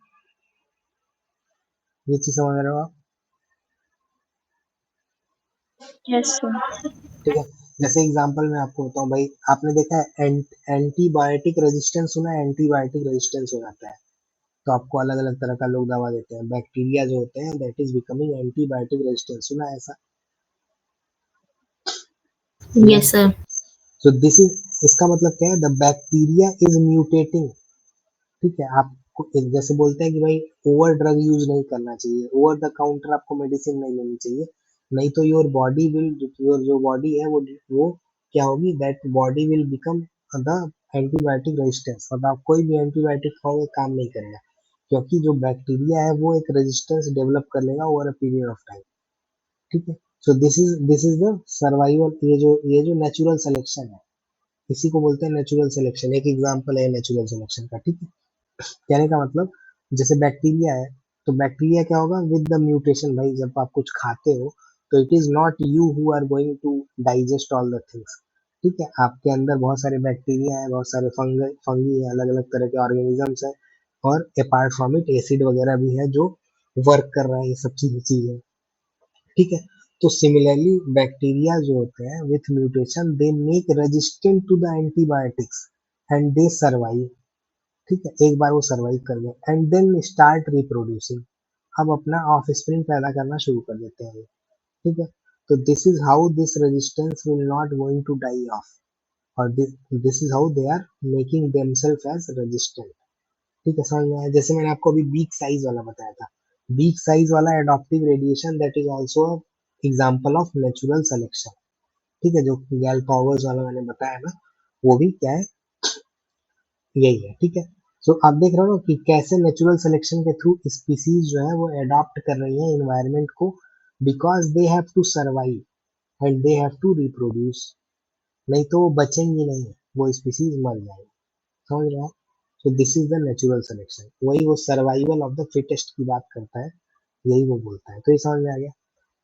ये चीज समझ रहे हो आप? Yes, sir. ठीक है, जैसे एग्जांपल मैं आपको बताऊं भाई, आपने देखा है एंटीबायोटिक रेजिस्टेंस, सुना है एंटीबायोटिक रेजिस्टेंस हो जाता है, तो आपको अलग अलग तरह का लोग दवा देते हैं, बैक्टीरिया जो होते हैं that is becoming antibiotic resistance, सुना है ऐसा? सुना यस है? सर। सो दिस इज, इसका मतलब क्या है, द बैक्टीरिया इज म्यूटेटिंग। ठीक है, आप जैसे बोलते हैं कि भाई ओवर ड्रग यूज नहीं करना चाहिए, ओवर द काउंटर आपको मेडिसिन नहीं लेनी चाहिए, नहीं तो योर बॉडी विल, योर जो बॉडी है वो क्या होगी, that body will become the antibiotic resistance, मतलब आप कोई भी एंटीबायोटिक खाओगे काम नहीं करेगा, क्योंकि जो बैक्टीरिया है वो एक रेजिस्टेंस डेवलप कर लेगा over a period of time. ठीक है, so this is the survival, ये जो नेचुरल सिलेक्शन है, इसी को बोलते हैं नेचुरल सिलेक्शन। एक एग्जांपल है नेचुरल सिलेक्शन का। ठीक है, कहने का मतलब जैसे बैक्टीरिया है, तो बैक्टीरिया क्या होगा विद द म्यूटेशन, भाई जब आप कुछ खाते हो तो it is not you who are going to digest all the things. ठीक है, आपके अंदर बहुत सारे बैक्टीरिया है, बहुत सारे फंगी है, अलग अलग तरह के ऑर्गेनिजम्स है, और अपार्ट फ्रॉम इट एसिड वगैरह भी है जो वर्क कर रहा है, ये सब चीजें। ठीक है, तो सिमिलरली बैक्टीरिया जो होते हैं with mutation they make resistant to the antibiotics and they survive. ठीक है, एक बार वो सर्वाइव कर गए एंड देन स्टार्ट रिप्रोड्यूसिंग, अब अपना ऑफ स्प्रिंग पैदा करना शुरू कर देते हैं ये। ठीक है, तो this is how this resistance will not going to die off, और this is how they are making themself as resistant. ठीक है, समझ में आया? जैसे मैंने आपको अभी बीक साइज वाला बताया था, बीक साइज वाला adaptive radiation that is also example of natural selection. ठीक है, जो गैल पावर्स वाला मैंने बताया ना, वो भी क्या है, यही है। ठीक है, सो आप देख रहे हो कि कैसे नेचुरल सिलेक्शन के थ्रू स्पीसीज जो है वो अडॉप्ट कर रही है इन्वायरमेंट को, because they have to survive and they have to reproduce, नहीं तो वो बचेंगी नहीं, वो स्पीसीज मर जाएंगी। समझ रहे हो? सो this is the natural selection, वही वो सर्वाइवल ऑफ द फिटेस्ट की बात करता है, यही वो बोलता है। तो ये समझ में आ गया।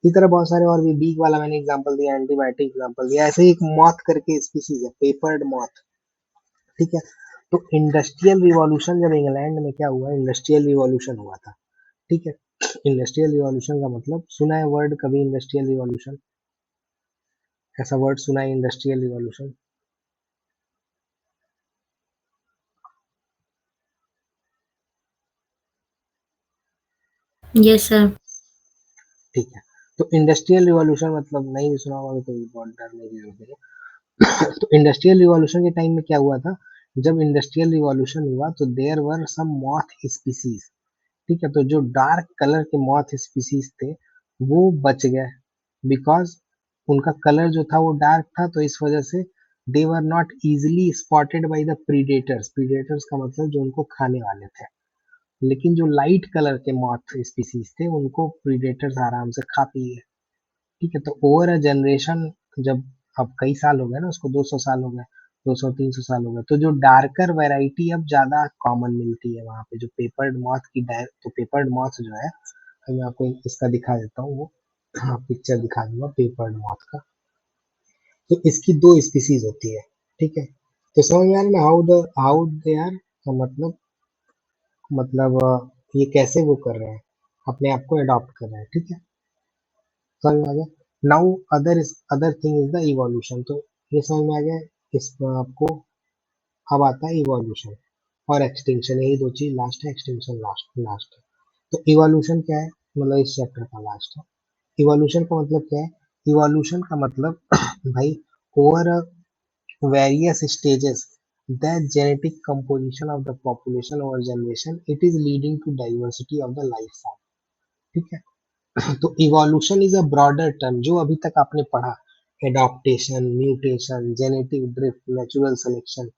इसी तरह बहुत सारे और भी, बीक वाला मैंने एग्जांपल दिया, एंटीबायोटिक एग्जांपल दिया, ऐसे ही एक मॉथ करके स्पीसीज है, पेपर्ड मॉथ। ठीक है, तो इंडस्ट्रियल रिवॉल्यूशन जब इंग्लैंड में क्या हुआ, इंडस्ट्रियल रिवॉल्यूशन हुआ था। ठीक है, इंडस्ट्रियल रिवॉल्यूशन का मतलब सुना है वर्ड कभी, इंडस्ट्रियल रिवॉल्यूशन, ऐसा वर्ड सुना है इंडस्ट्रियल रिवॉल्यूशन? Yes sir. ठीक है, तो इंडस्ट्रियल रिवॉल्यूशन मतलब नहीं भी सुना होगा तो बहुत डरने की जरूरत नहीं है। तो इंडस्ट्रियल रिवॉल्यूशन के टाइम में क्या हुआ था, जब इंडस्ट्रियल रिवॉल्यूशन हुआ तो there were some moth species. ठीक है, तो जो डार्क कलर के मॉथ स्पीसीज थे वो बच गए, बिकॉज उनका कलर जो था वो डार्क था, तो इस वजह से they were not easily spotted by the predators. Predators का मतलब जो उनको खाने वाले थे, लेकिन जो लाइट कलर के मॉथ स्पीसीज थे उनको प्रीडेटर्स आराम से खा पी गए। ठीक है, तो ओवर अ जनरेशन, जब अब कई साल हो गए ना, उसको 200 साल हो गए, 200-300 साल हो गए, तो जो डार्कर वैरायटी अब ज्यादा कॉमन मिलती है वहां पे, जो पेपर्ड मॉथ की तो पेपर्ड मॉथ जो है, तो मैं आपको इसका दिखा देता हूँ वो, हाँ पिक्चर दिखा दूंगा पेपर्ड मॉथ का। तो इसकी दो स्पीसीज होती है। ठीक है, तो समझ में आ रहा है हाउ दे आर, ये कैसे वो कर रहे हैं, अपने आप को अडॉप्ट कर रहे हैं। ठीक है, समझ में आ गया। Now other thing is the evolution, तो ये समझ में आ गया। इसमें आपको अब आता है इवोल्यूशन और एक्सटिंक्शन, यही दो चीज लास्ट है, एक्सटिंक्शन लास्ट है। तो इवोल्यूशन क्या है, मतलब इस चैप्टर का लास्ट है। इवोल्यूशन का मतलब क्या है, इवोल्यूशन का मतलब भाई over various stages that genetic composition of the population over generation it is leading to diversity of the life form। ठीक है, तो evolution is a broader term, जो अभी तक आपने पढ़ा, adaptation, mutation, genetic drift, natural selection,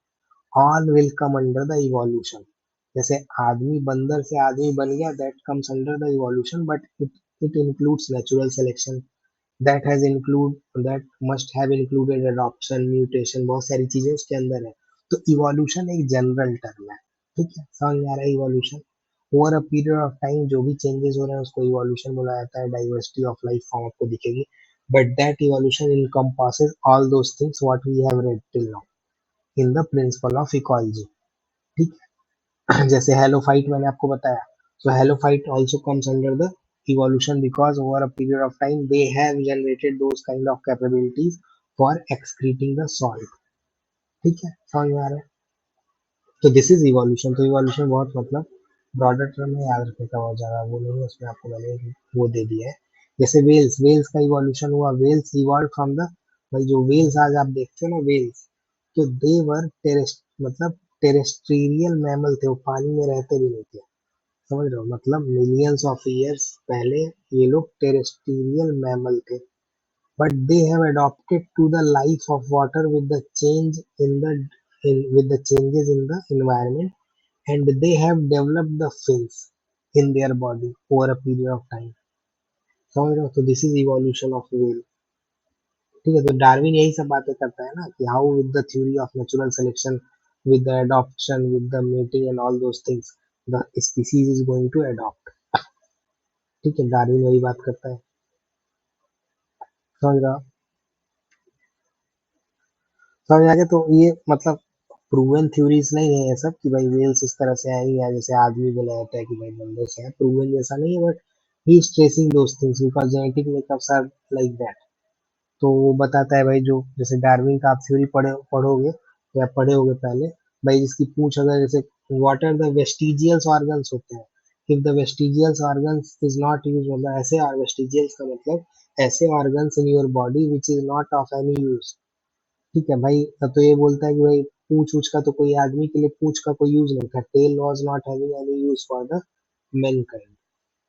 all will come under the evolution. जैसे आदमी बंदर से आदमी बन गया, that comes under the evolution, but it includes natural selection, that must have included adoption, mutation, बहुत सारी चीजें उसके अंदर है। तो इवोल्यूशन एक जनरल टर्म है। ठीक है, समझ में आ रहा है evolution? Over a period of time जो भी चेंजेस हो रहे हैं उसको इवोल्यूशन बोला जाता है। डाइवर्सिटी ऑफ लाइफ फॉर्म आपको दिखेगी, but that evolution encompasses all those things what we have read till now in the principle of ecology. ठीक है, जैसे हेलोफाइट मैंने आपको बताया, so halophyte also comes under the evolution because over a period of time they have generated those kind of capabilities for excreting the salt। ठीक है, समझ में आ रहा है? तो दिस इज इवोल्यूशन। तो इवोल्यूशन बहुत मतलब ब्रॉडर टर्म में, याद रखने का बहुत ज्यादा वो नहीं है, उसमें आपको मैंने वो दे दिया है। जैसे वेल्स, वेल्स का इवोल्यूशन हुआ, वेल्स इवॉल्व फ्रॉम द, भाई जो वेल्स आज आप देखते हो ना वेल्स, तो दे वर टेरेस्ट मतलब टेरेस्ट्रियल मैमल थे, वो पानी में रहते भी नहीं थे, समझ रहे हो, मतलब मिलियंस ऑफ ईयर्स पहले ये लोग टेरेस्ट्रियल मैमल थे, but they have adapted to the life of water with the changes in the environment, and they have developed the fins in their body over a period of time, समझ रहे हो, तो this is evolution of whale. ठीक है, तो Darwin यही सब बातें करता है ना कि how with the theory of natural selection, with the adoption, with the mating and all those things, the species is going to adopt. ठीक है, डार्विन वही बात करता है, समझ रहा, समझ आ गया। तो ये मतलब प्रूवन थ्योरीज नहीं है ये सब कि भाई वेल्स इस तरह से आई है जैसे आदमी बोला जाता है कि भाई बंदर से है, प्रूवन जैसा नहीं है, but he is tracing those things because genetic makeups are like that. तो वो बताता है भाई, जो जैसे डार्विन का आप थ्योरी पढ़ोगे या पढ़े होगे पहले, भाई जिसकी पूछ अगर जैसे what are the vestigials organs होते हैं, if the vestigials organs is not use, मतलब ऐसे वेस्टिजियल्स का मतलब ऐसे organs in your body which is not of any use. ठीक है भाई, तो ये बोलता है कि भाई पूछ उछ का तो कोई आदमी के लिए पूछ का कोई यूज नहीं था, tail was not having any use for the mankind.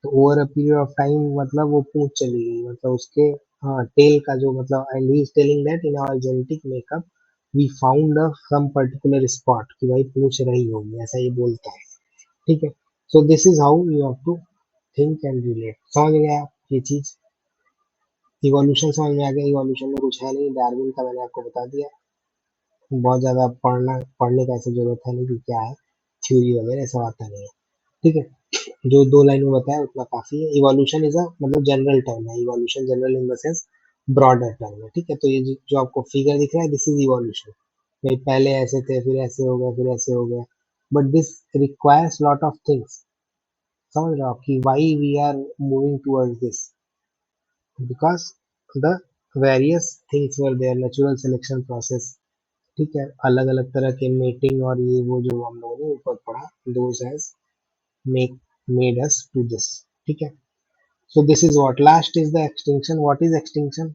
तो over a period of time मतलब वो पूछ चली गई, मतलब उसके, हाँ, टेल का जो मतलब, and he is telling that in our genetic makeup we found a some particular spot, कि भाई पूछ रही होगी, ऐसा ये बोलता है। ठीक है, so this is how you have to think and relate. समझ गया आप ये चीज, इवोल्यूशन समझ में आ गया। इवोल्यूशन में कुछ है नहीं, डार्विन का मैंने आपको बता दिया, बहुत ज्यादा पढ़ने का ऐसा जरूरत है नहीं कि क्या है, थ्योरी वगैरह ऐसा आता नहीं है। ठीक है, जो 2 लाइन में बताया उतना काफी है। इवोल्यूशन इज अ मतलब जनरल टर्म है, evolution general in the sense broader term है। ठीक है, तो ये जो आपको फिगर दिख रहा है, दिस इज इवोल्यूशन, भाई पहले ऐसे थे, फिर ऐसे हो गए, फिर ऐसे हो गए, but this requires lot of things. समझ रहे हो आप कि why we are moving towards this, because the various things were there, natural selection process. ठीक है, अलग अलग तरह के मेटिंग और ये वो जो हम लोगों ने ऊपर पढ़ा, those has make made us to this. ठीक है, so this is what last is the extinction. What is extinction?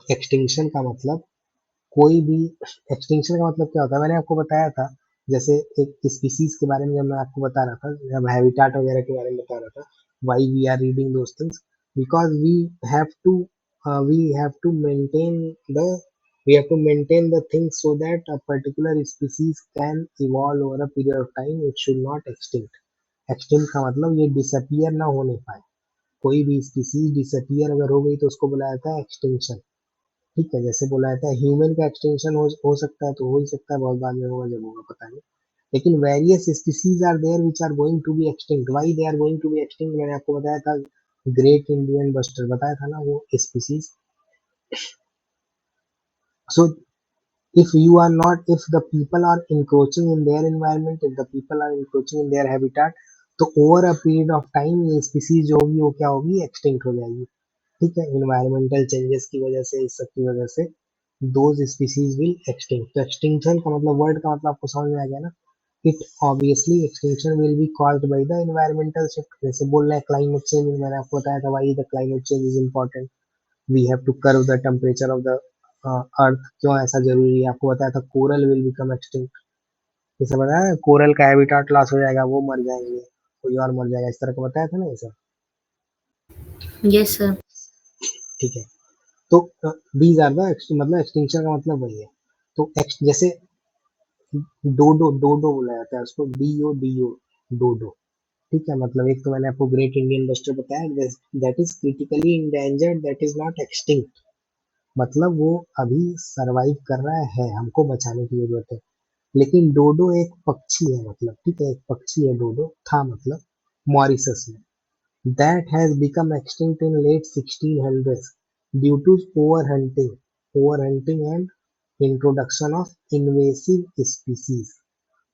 Extinction का मतलब कोई भी, एक्सटिंक्शन का मतलब क्या होता है, मैंने आपको बताया था, जैसे एक स्पीसीज के बारे में जब मैं आपको बता रहा था, जब हैबिटाट वगैरह के बारे में बता रहा था, why we are reading those things, because have to we have to maintain the we have to maintain the things so that a particular species can evolve over a period of time, it should not extinct। Extinct का मतलब ये disappear ना होने पाए, कोई भी species disappear अगर हो गई तो उसको बुलाया जाता है एक्सटिंक्शन। ठीक है, जैसे बोला जाता है ह्यूमन का एक्सटेंशन हो सकता है, तो हो ही सकता है, बहुत बाद में होगा, जब होगा पता नहीं, लेकिन various species are there which are going to be extinct. Why they are going to be extinct, मैंने आपको बताया था, ग्रेट इंडियन बस्टर बताया था ना वो species. So if you are not, if the people are encroaching in their environment, if the people are encroaching in their habitat, तो over a period of time ये स्पीसीज जो होगी वो क्या होगी, एक्सटिंक्ट हो जाएगी। ठीक है, इन्वायरमेंटल चेंजेस की वजह से, इस सब की वजह से दोज स्पीसीज विल एक्सटिंक्ट। तो एक्सटिंक्शन का मतलब, वर्ड का मतलब आपको समझ में आ गया ना, it obviously extinction will be caused by the environmental shift. जैसे बोल रहे हैं क्लाइमेट चेंज, मैंने आपको बताया था why the climate change is important, we have to curve the temperature of the earth, क्यों ऐसा जरूरी है, आपको बताया था कोरल विल बिकम एक्सटिंक्ट, जैसे बताया कोरल का हैबिटाट लॉस हो जाएगा, वो मर जाएंगे, कोई और मर जाएगा, इस तरह का बताया था ना ये सब। Yes sir. ठीक है, तो दीज आर द मतलब एक्सटिंक्शन का मतलब वही है। तो जैसे डोडो, डोडो बोला जाता है उसको, DODO, डोडो। ठीक है, मतलब एक तो मैंने आपको ग्रेट इंडियन बस्टर बताया, that is critically endangered, that is not extinct, मतलब वो अभी सरवाइव कर रहा है, हमको बचाने की जरूरत है। लेकिन डोडो एक पक्षी है, मतलब ठीक है, एक पक्षी है डोडो, था मतलब मॉरिशस में, that has become extinct in late 1600s due to overhunting and introduction of invasive species।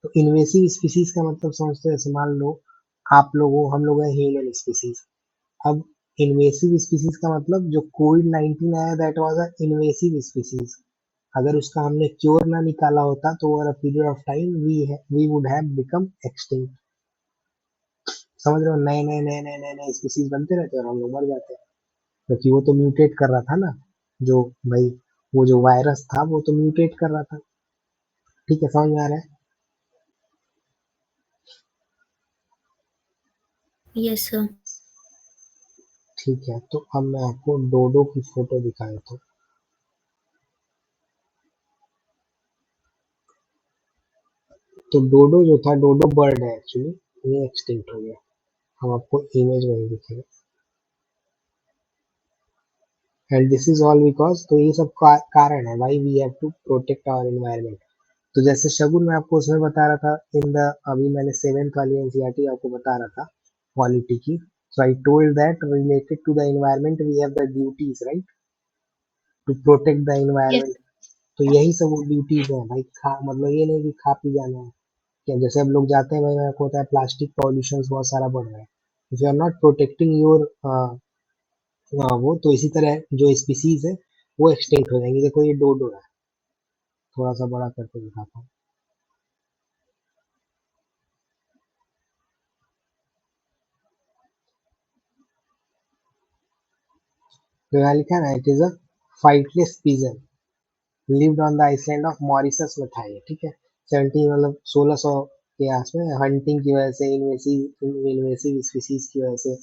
तो इन्वेसिव स्पीसीज का मतलब समझते हैं, जैसे मान लो आप लोग हो, हम लोग हैं ह्यूमन स्पीसीज। अब इन्वेसिव स्पीसीज का मतलब जो कोविड-19 आया, that was a invasive species. अगर उसका हमने क्योर ना निकाला होता तो over a period of time we would have become extinct. समझ रहे हो, नए नए नए नए नए नए स्पीसीज बनते रहते हैं और हम लोग मर जाते हैं, क्योंकि वो तो म्यूटेट कर रहा था ना, जो भाई वो जो वायरस था वो तो म्यूटेट कर रहा था। ठीक है, समझ में आ रहा है। Yes sir. ठीक है, तो अब मैं आपको डोडो की फोटो दिखा देता हूँ। तो डोडो जो था, डोडो बर्ड है एक्चुअली, ये एक्सटिंक्ट हो गया। हम आपको इमेज वही दिखेगा, and this is all because, तो ये सब कारण है why we have to protect our environment. तो जैसे शगुन मैं आपको उसमें बता रहा था, इन द अभी मैंने 7th वाली एनसीईआरटी आपको बता रहा था क्वालिटी की। So I told that related to the environment we have the duties, right, to protect the Yes. Environment. तो यही सब वो ड्यूटीज है भाई। मतलब ये नहीं कि खा पी जाना है, क्या जैसे अब लोग जाते हैं भाई, आपको होता है प्लास्टिक पॉल्यूशन बहुत सारा बढ़ रहा है। If you are not protecting your वो, तो इसी तरह जो स्पीसीज है वो एक्सटिंक्ट हो जाएंगी। देखो ये डोडो है, थोड़ा सा बड़ा करके दिखाता हूँ। तो यहाँ लिखा है ना, it is a flightless pigeon lived on the island of Mauritius में था ये, ठीक है। 17 मतलब 1600 के आस में, हंटिंग की वजह से, इन्वेसिव स्पीसीज की वजह से,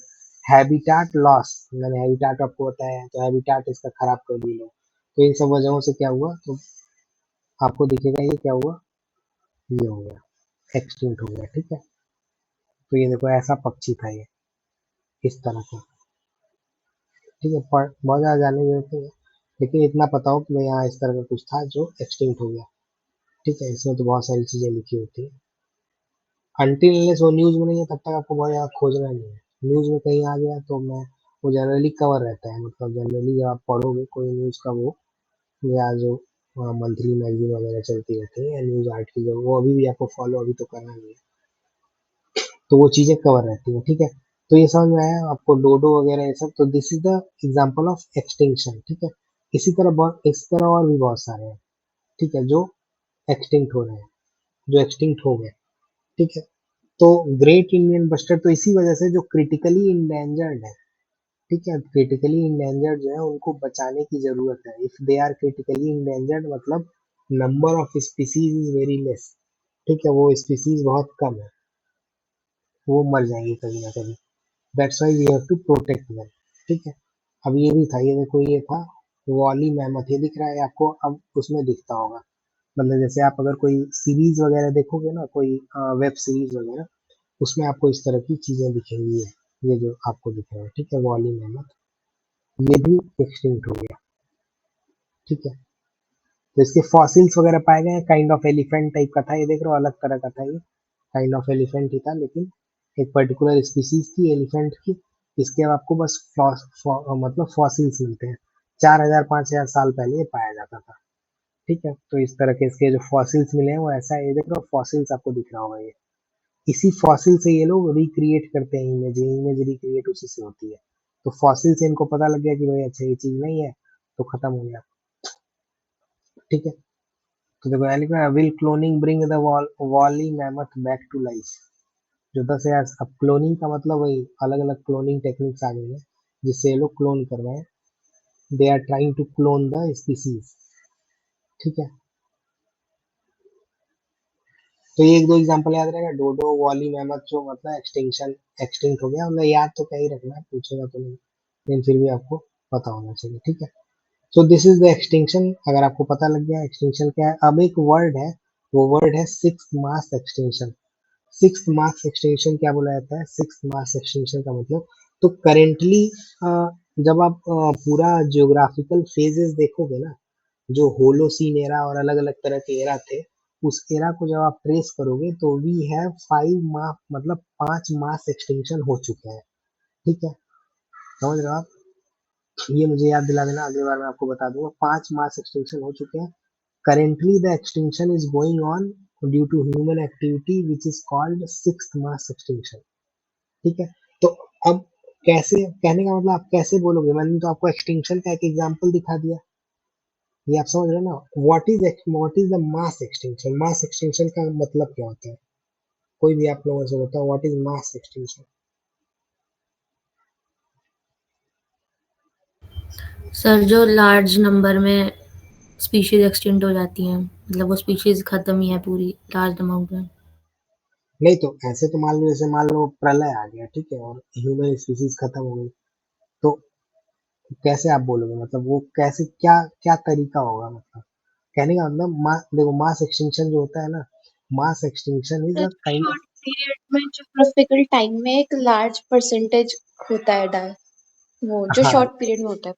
हैबिटाट लॉस, मैंने हैबिटाट आपको बताया है, तो हैबिटाट इसका खराब कर दिया लोग। तो इन सब वजहों से क्या हुआ, तो आपको दिखेगा ये क्या हुआ, ये हो गया, एक्सटिंक्ट हो गया, ठीक है। तो ये देखो ऐसा पक्षी था ये, इस तरह का, ठीक है। पर बहुत ज़्यादा जानने की जरूरत नहीं है, लेकिन इतना पता हो कि भाई यहाँ इस तरह का कुछ था जो एक्सटिंक्ट हो गया, ठीक है। इसमें तो बहुत सारी चीज़ें लिखी होती है, अनटिल अनलेस वो न्यूज़ में नहीं है तब तक आपको बहुत ज़्यादा खोजना नहीं है। न्यूज़ में कहीं आ गया तो मैं, वो जनरली कवर रहता है, मतलब जनरली जब आप पढ़ोगे कोई न्यूज़ का वो, या जो मंथली मैगजीन वगैरह चलती रहती है, या न्यूज़ आर्टिकल, वो अभी भी आपको फॉलो अभी तो करना नहीं है, तो वो चीज़ें कवर रहती हैं, ठीक है। तो ये समझ में आया आपको, डोडो वगैरह ये सब। तो this is the example of extinction, ठीक है। इसी तरह और भी बहुत सारे हैं, ठीक है, जो एक्सटिंक्ट हो रहे हैं, जो एक्सटिंक्ट हो गए, ठीक है। तो ग्रेट इंडियन बस्टर्ड तो इसी वजह से, जो क्रिटिकली इंडेंजर्ड है, ठीक है, क्रिटिकली इंडेंजर्ड जो है उनको बचाने की जरूरत है। If they are critically endangered मतलब number of species is very less, ठीक है, वो स्पीसीज बहुत कम है, वो मर जाएंगे कभी ना कभी। That's why we have to protect them, ठीक है। अब ये भी था, ये देखो ये था वॉली मैमथ, ये दिख रहा है आपको, अब उसमें दिखता होगा, मतलब जैसे आप अगर कोई सीरीज वगैरह देखोगे ना, कोई वेब सीरीज वगैरह, उसमें आपको इस तरह की चीजें दिखेंगी, ये जो आपको दिख रहा है, ठीक है, वॉली मैमथ, ये भी एक्सटिंक्ट हो गया, ठीक है। तो इसके फॉसिल्स वगैरह पाए गए, काइंड ऑफ एलिफेंट टाइप का था, ये देख रहे हो, अलग तरह का था ये, काइंड ऑफ एलिफेंट ही था, लेकिन एक पर्टिकुलर स्पीसीज थी एलिफेंट की। इसके अब आपको बस मतलब फॉसिल्स मिलते हैं, 4000 5000 साल पहले ये पाया जाता था, ठीक है। तो इस तरह के इसके जो फॉसिल्स मिले हैं वो ऐसा है, ये देख रहे हो फॉसिल्स आपको दिख रहा होगा ये, इसी फॉसिल से ये लोग रिक्रिएट करते हैं इमेज, इमेज रिक्रिएट उसी से होती है। तो फॉसिल से इनको पता लग गया कि भाई अच्छा ये चीज नहीं है, तो खत्म हो गया, ठीक है। तो देखो यहाँ लिखा है, will cloning bring the woolly mammoth back to life. जो 10,000, अब क्लोनिंग का मतलब वही अलग अलग क्लोनिंग टेक्निक्स आ गई है जिससे ये लोग क्लोन कर रहे हैं, they are trying to clone the species, ठीक है। तो ये एक दो एग्जांपल याद रहेगा, डोडो वॉली मैमथ, जो मतलब एक्सटिंक्शन, एक्सटिंक्ट हो गया, मतलब याद तो क्या ही रखना है, पूछेगा तो नहीं, लेकिन फिर भी आपको पता होना चाहिए, ठीक है। So this is the extinction, अगर आपको पता लग गया एक्सटिंक्शन क्या है। अब एक वर्ड है, वो वर्ड है sixth mass extinction. Sixth mass extinction क्या बोला जाता है, सिक्स्थ मास एक्सटिंक्शन का मतलब, तो करेंटली जब आप पूरा जियोग्राफिकल फेजेस देखोगे ना, जो होलोसीन एरा और अलग अलग तरह के एरा थे, उस एरा को जब आप ट्रेस करोगे तो वी हैव 5 मास, मतलब 5 मास एक्सटिंक्शन हो चुके हैं, ठीक है। समझ रहे हो आप, ये मुझे याद दिला देना, अगली बार मैं आपको बता दूंगा। 5 मास एक्सटिंक्शन हो चुके हैं। Currently the extinction is going on due to human activity which is called sixth mass extinction, ठीक है। तो अब कैसे, कहने का मतलब आप कैसे बोलोगे, मैंने तो आपको एक्सटिंक्शन का एक एग्जांपल दिखा दिया, ये आप समझ रहे हो ना। What is the mass extinction, mass extinction का मतलब क्या होता है, कोई भी आप लोगों से बताओ, what is mass extinction. Sir जो लार्ज नंबर में स्पीशीज एक्सटिंक्ट हो जाती हैं, मतलब वो स्पीशीज खत्म ही है पूरी लार्ज अमाउंट में। नहीं तो ऐसे तो मान लो, जैसे मान लो प्रलय आ गया, ठीक है, और ह्यूमन स्पीसीज खत्म हो गई, तो कैसे आप बोलोगे, मतलब वो कैसे, क्या क्या तरीका होगा, मतलब कहने का मतलब देखो मास एक्सटिंक्शन जो होता है ना, मास extinction is a kind of, short period में ज्योग्राफिकल टाइम में एक लार्ज परसेंटेज होता है डाई, वो जो हाँ शॉर्ट पीरियड में होता है।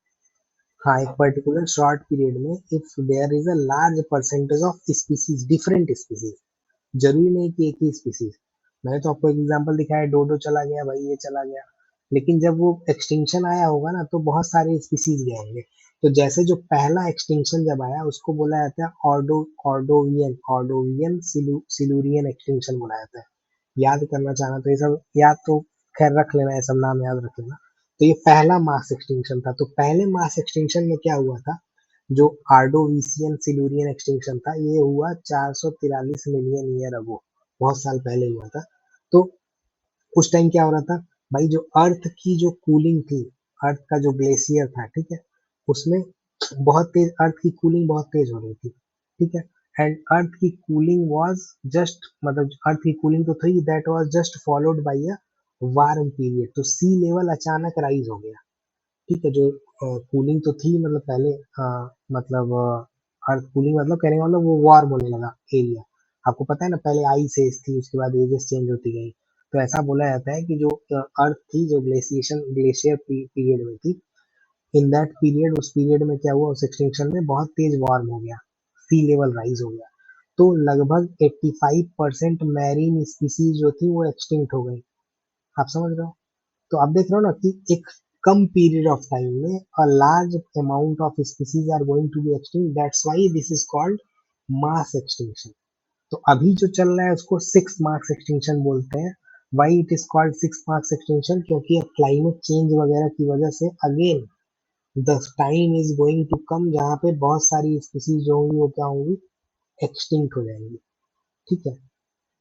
हाँ, एक पर्टिकुलर शॉर्ट पीरियड में if there is a large percentage of species, different species, जरूरी नहीं कि एक ही स्पीसीज। मैंने तो आपको एक एग्जांपल दिखाया, डोडो चला गया भाई, ये चला गया, लेकिन जब वो एक्सटिंक्शन आया होगा ना, तो बहुत सारे स्पीसीज गए होंगे। तो जैसे जो पहला एक्सटिंक्शन जब आया, उसको बोला जाता है ऑर्डोवियन सिलूरियन एक्सटिंक्शन बोला जाता है। याद करना चाहना तो ये सब याद तो खैर रख लेना, ये सब नाम याद रख लेना। तो ये पहला मास एक्सटिंक्शन था। तो पहले मास एक्सटिंक्शन में क्या हुआ था, जो आर्डोविसियन सिल्यूरियन एक्सटिंक्शन था, ये हुआ 443 मिलियन ईयर अगो, बहुत साल पहले हुआ था। तो उस टाइम क्या हो रहा था भाई, जो अर्थ की जो कूलिंग थी, अर्थ का जो ग्लेशियर था, ठीक है, उसमें बहुत तेज, अर्थ की कूलिंग बहुत तेज हो रही थी, ठीक है, एंड अर्थ की कूलिंग वाज जस्ट, मतलब अर्थ की कूलिंग तो थी, that was just followed by a warm period. तो सी लेवल अचानक राइज हो गया, ठीक है, जो कूलिंग तो थी, मतलब पहले मतलब अर्थ कूलिंग, मतलब कहने का मतलब वो वार्म होने लगा एरिया। आपको पता है ना, पहले आइस एज थी, उसके बाद एजेस चेंज होती गई। तो ऐसा बोला जाता है कि जो अर्थ थी, जो ग्लेशियर पीरियड में थी, इन दैट पीरियड, उस पीरियड में क्या हुआ, उस एक्सटिंक्शन में बहुत तेज वार्म हो गया, सी लेवल राइज हो गया। तो लगभग 85% मैरीन स्पीसीज जो थी वो एक्सटिंक्ट हो गई। आप समझ रहे हो? तो आप देख रहे हो ना कि एक कम पीरियड ऑफ टाइम में a large amount of species are going to be extinct, that's why this is called mass extinction. तो अभी जो चल रहा है उसको सिक्स मार्क्स एक्सटिंक्शन बोलते हैं। Why it is called six mass extinction, क्योंकि अब क्लाइमेट चेंज वगैरह की वजह से again the time is going to come, जहाँ पे बहुत सारी स्पीसीज जो होंगी वो क्या होंगी, एक्सटिंक्ट हो जाएंगी, ठीक है।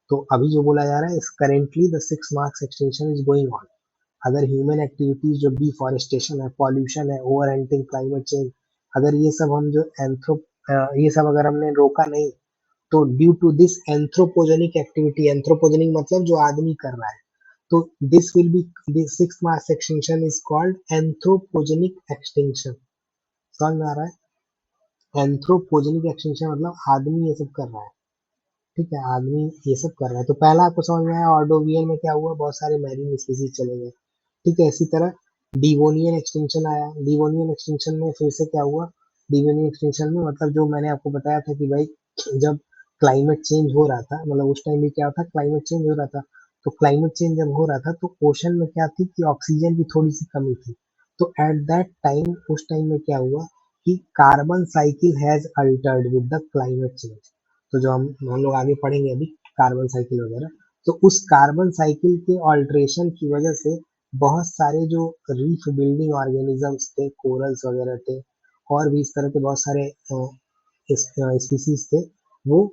तो अभी जो बोला जा रहा है, इस currently the six mass extinction is going on. अगर ह्यूमन एक्टिविटीज, जो डिफॉरेस्टेशन है, पॉल्यूशन है, ओवर हंटिंग, क्लाइमेट चेंज, अगर ये सब हम जो ये सब अगर हमने रोका नहीं, तो due to this anthropogenic activity, anthropogenic मतलब जो आदमी कर रहा है, तो this will be, this six mass extinction is called anthropogenic extinction. समझ में आ रहा है? एंथ्रोपोजेनिक एक्सटिंक्शन मतलब आदमी ये सब कर रहा है, ठीक है, आदमी ये सब कर रहा है। तो पहला आपको समझ में आया, ऑर्डोवियन में क्या हुआ, बहुत सारे मैरीन स्पीसीज चले गए, ठीक है। इसी तरह डिवोनियन एक्सटिंक्शन आया, डिवोनियन एक्सटिंक्शन में फिर से क्या हुआ, डिवोनियन एक्सटिंक्शन में मतलब जो मैंने आपको बताया था कि भाई जब क्लाइमेट चेंज हो रहा था, मतलब उस टाइम भी क्या था, क्लाइमेट चेंज हो रहा था। तो क्लाइमेट चेंज जब हो रहा था, तो ओशन में क्या थी कि ऑक्सीजन की थोड़ी सी कमी थी। तो एट दैट टाइम, उस टाइम में क्या हुआ कि carbon cycle has Altered with the climate change. तो जो हम लोग आगे पढ़ेंगे अभी, कार्बन साइकिल वगैरह, तो उस कार्बन साइकिल के ऑल्ट्रेशन की वजह से बहुत सारे जो रीफ बिल्डिंग ऑर्गेनिजम्स थे, कोरल्स वगैरह थे, और भी इस तरह के बहुत सारे स्पीसीज थे, वो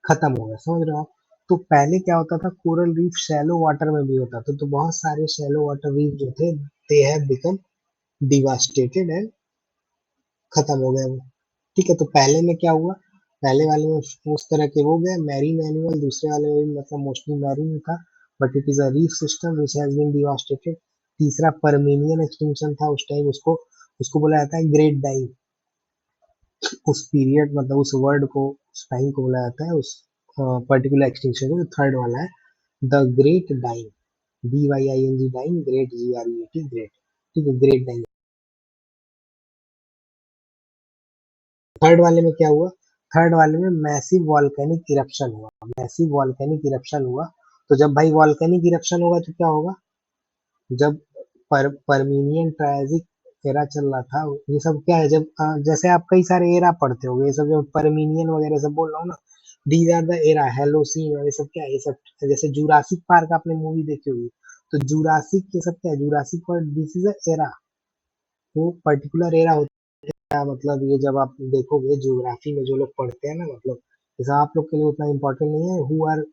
खत्म हो गए। समझ रहे हो आप? तो पहले क्या होता था, कोरल रीफ शैलो वाटर में भी होता था, तो बहुत सारे शैलो वाटर रीफ जो थे, they have become devastated and खत्म हो गए वो, ठीक है। तो पहले में क्या हुआ, पहले वाले में उस तरह के वो गए मैरीन एनिमल, दूसरे वाले में भी मतलब मोस्टली मैरीन था, but it is a reef system which has been devastated. तीसरा परमिनियन एक्सटिंक्शन था, उस टाइम उसको उसको बोला जाता है ग्रेट डाइंग। उस पीरियड, मतलब उस वर्ड को, उस टाइम को बोला जाता है, उस पर्टिकुलर एक्सटिंक्शन को। जो थर्ड वाला है, the great dying, DYING dying, great GREAT, great, ठीक है, ग्रेट डाइंग। थर्ड वाले में क्या हुआ, थर्ड वाले में मैसिव वॉल्केनिक इरप्शन हुआ, मैसिव वॉल्केनिक इरप्शन हुआ। तो जब भाई वॉल्केनिक इरप्शन होगा तो क्या होगा, जब परमीनियन ट्रायजिक एरा चल रहा था, ये सब क्या है, जब जैसे आप कई सारे एरा पढ़ते हो, ये सब जो परमीनियन वगैरह सब बोल रहा हूँ ना, दीज आर द एरा, हेलोसीन और ये सब क्या है, ये सब जैसे जुरासिक पार्क आपने मूवी देखी होगी, तो जुरासिक ये सब क्या है, Jurassic world, this is a era, वो पर्टिकुलर एरा होता है। मतलब ये जब आप देखोगे ज्योग्राफी में जो लोग पढ़ते हैं ना, मतलब जैसा आप लोग के लिए उतना इम्पोर्टेंट नहीं है, who are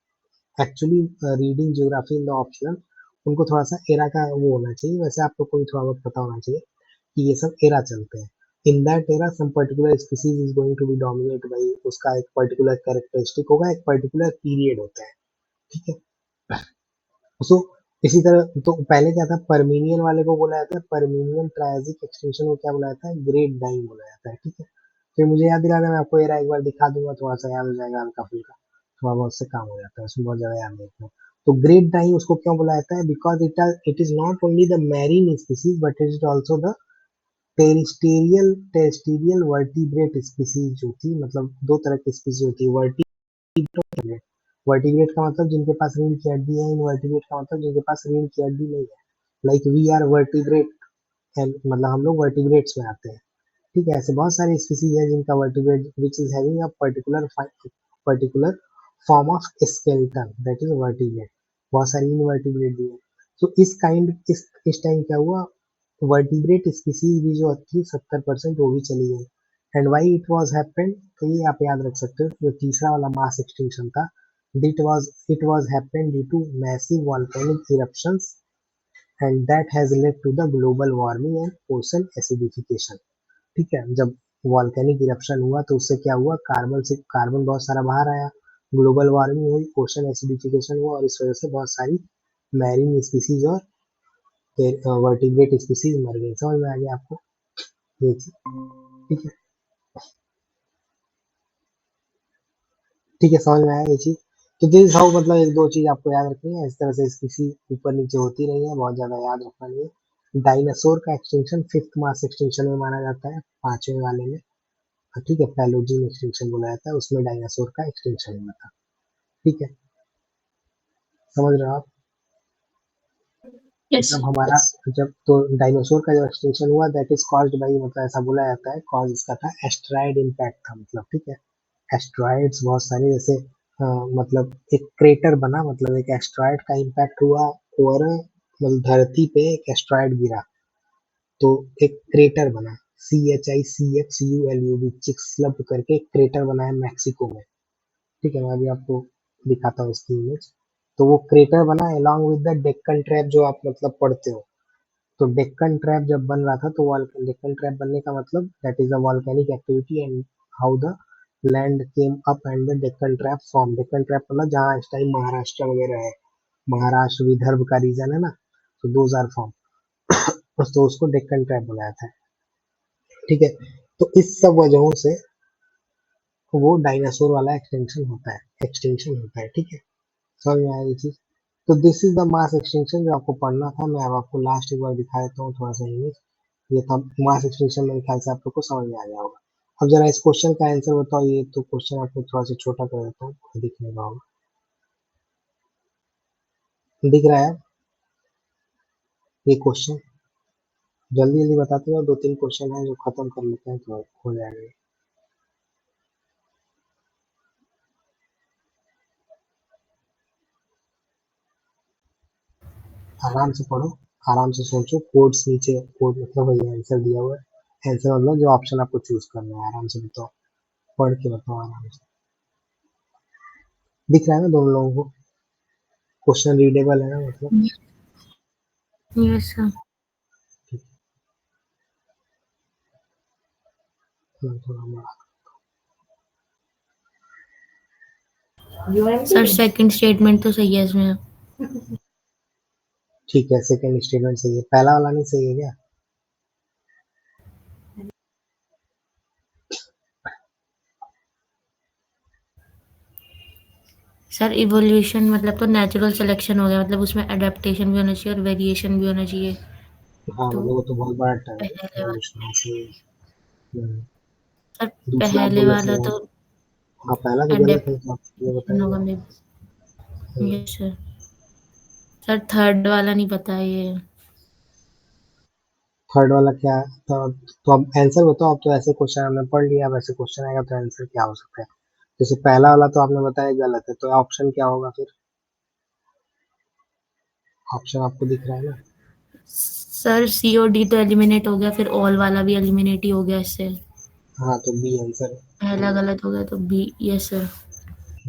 actually reading geography in the optional, उनको थोड़ा सा एरा का वो होना चाहिए, वैसे आप लोग को भी थोड़ा बहुत पता होना चाहिए कि ये सब एरा चलते हैं। In that era some particular species is going to be dominate by, उसका एक पर्टिकुलर कैरेक्टरिस्टिक होगा, एक पर्टिकुलर पीरियड होता है, ठीक है। सो इसी तरह तो पहले क्या था, परमीनियन वाले को बोला जाता है, परमीनियन ट्रायजिक एक्सटिंक्शन को क्या बोला जाता है, ग्रेट डाइंग बोला जाता है। ठीक है, फिर मुझे याद दिला था, मैं आपको ये एक बार दिखा दूंगा, थोड़ा सा याद हो जाएगा, हल्का फुल्का थोड़ा बहुत से काम हो जाता है, उसमें बहुत ज्यादा याद नहीं रखना। तो ग्रेट डाइंग उसको क्यों बोला जाता है, because it is not only the marine species but it is also the terrestrial vertebrate species जो थी, मतलब दो तरह की स्पीसीज होती है, वर्टिब्रेट। वर्टिब्रेट का मतलब जिनके पास रीढ़ की हड्डी है, इनवर्टिब्रेट का मतलब जिनके पास रीढ़ की हड्डी नहीं है। लाइक वी आर वर्टिब्रेट, मतलब हम लोग वर्टिब्रेट्स में आते हैं। ठीक है, ऐसे बहुत सारे स्पीसीज है जिनका vertebrate which is having a particular form of skeleton, that is vertebrate. बहुत सारी इनवर्टिब्रेट भी है। तो इस टाइम क्या हुआ, वर्टिब्रेट स्पीसीज भी जो थी 70% वो भी चली गई। And why it was happened, तो ये आप याद रख सकते हो, जो तीसरा वाला मास एक्सटिंक्शन था, it was happened due to massive volcanic eruptions and that has led to the global warming and ocean acidification। ठीक है, जब वॉल्केनिक इरप्शन हुआ तो उससे क्या हुआ, कार्बन बहुत सारा बाहर आया, ग्लोबल वार्मिंग हुई, ओशन एसिडिफिकेशन हुआ, और इस वजह से बहुत सारी मैरीन स्पीसीज और वर्टिब्रेट स्पीसीज मर गई। समझ में आ गया आपको ये चीज? ठीक है, ठीक है, समझ में आया ये चीज। तो दिस हाउ, मतलब एक दो चीज आपको याद रखनी है, इस तरह से स्पीसी ऊपर नीचे होती रही है, बहुत ज्यादा याद रखना नहीं है। डायनासोर का एक्सटिंक्शन फिफ्थ मास एक्सटिंक्शन में माना जाता है, पांचवें वाले में। ठीक है, पैलोजीन एक्सटिंक्शन बोला जाता है, उसमें डायनासोर का एक्सटिंक्शन हुआ था। ठीक है, समझ रहे हो आप? Yes. जब हमारा जब तो डायनासोर का जो एक्सटिंक्शन हुआ दैट इज कॉज्ड बाई, मतलब ऐसा बोला जाता है, कॉज इसका था एस्ट्रॉयड इम्पैक्ट था, मतलब ठीक है, एस्ट्रॉयड्स बहुत सारे, जैसे मतलब एक क्रेटर बना, मतलब एक एस्ट्रॉयड का इम्पैक्ट हुआ, और मतलब धरती पे एक एस्ट्रॉयड गिरा तो एक क्रेटर बना, CHICXULUB, चिक्सलब करके एक क्रेटर बना है मैक्सिको में। ठीक है, मैं अभी आपको दिखाता हूँ इसकी इमेज। तो वो क्रेटर बना along with the Deccan trap, जो आप मतलब पढ़ते हो। तो डेक्कन ट्रैप जब बन रहा था, तो डेक्कन ट्रैप बनने का मतलब that is a volcanic activity and how the land came up and the Deccan trap form. Deccan trap मतलब जहाँ इस टाइम महाराष्ट्र वगैरह है, महाराष्ट्र विदर्भ का रीजन है ना, तो दोज आर फॉर्म, तो उसको डेक्कन ट्रैप बनाया था। ठीक है, तो इस सब वजहों से वो डायनासोर वाला एक्सटिंक्शन होता है। ठीक है, समझ में आया ये चीज? तो this is the mass extinction जो आपको पढ़ना था। मैं अब आपको लास्ट एक बार दिखा देता हूँ थोड़ा सा इमेज। ये था मास एक्सटिंक्शन, मेरे ख्याल से आप लोग को समझ में आ गया होगा। अब जरा इस क्वेश्चन का आंसर बताओ। ये तो क्वेश्चन आपको थोड़ा सा छोटा कर देता हूँ, दिख नहीं रहा होगा, दिख रहा है ये क्वेश्चन? जल्दी जल्दी बताते जाओ, दो तीन क्वेश्चन है जो खत्म कर लेते हैं तो हो जाएगा। आराम से पढ़ो, आराम से सोचो, कोड्स नीचे, कोड मतलब वही आंसर दिया हुआ है, आंसर मतलब जो ऑप्शन आपको चूज करना है। आराम से बताओ, पढ़ के बताओ आराम से। दिख रहा है ना दोनों लोगों को? क्वेश्चन रीडेबल है ना, मतलब? Yes sir. ठीक है, थोड़ा बड़ा। सर सेकंड स्टेटमेंट तो सही है इसमें। ठीक है, सेकंड स्टेटमेंट सही है, पहला वाला नहीं सही है क्या? सर इवोल्यूशन मतलब तो नेचुरल सिलेक्शन हो गया, मतलब उसमें अडेप्टेशन भी होना चाहिए और वेरिएशन भी होना चाहिए। हाँ, तो मतलब वो तो बहुत बड़ा टर्म है, पहले वाला एवोल्यूशन से। हम्म, सर दूसरा आप पहले बोले थे वाला तो हाँ, पहला तो गलत है, तो आपने अडेप्टेशन बताया होगा था। मे हम्म, यस सर। सर थर्ड वाला नहीं पता ये। थर्ड वाला क्या था? तो अब आंसर बताओ। अब तो ऐसे क्वेश्चन हमने पढ़ लिया, अब ऐसे क्वेश्चन आएगा तो आंसर क्या हो सकता है? जैसे पहला वाला तो आपने बताया गलत है, तो ऑप्शन क्या होगा फिर? ऑप्शन आपको दिख रहा है ना? सर COD तो एलिमिनेट हो गया, फिर ऑल वाला भी एलिमिनेट ही हो गया इससे। हाँ, तो बी आंसर है। पहला गलत हो गया तो बी। Yes sir.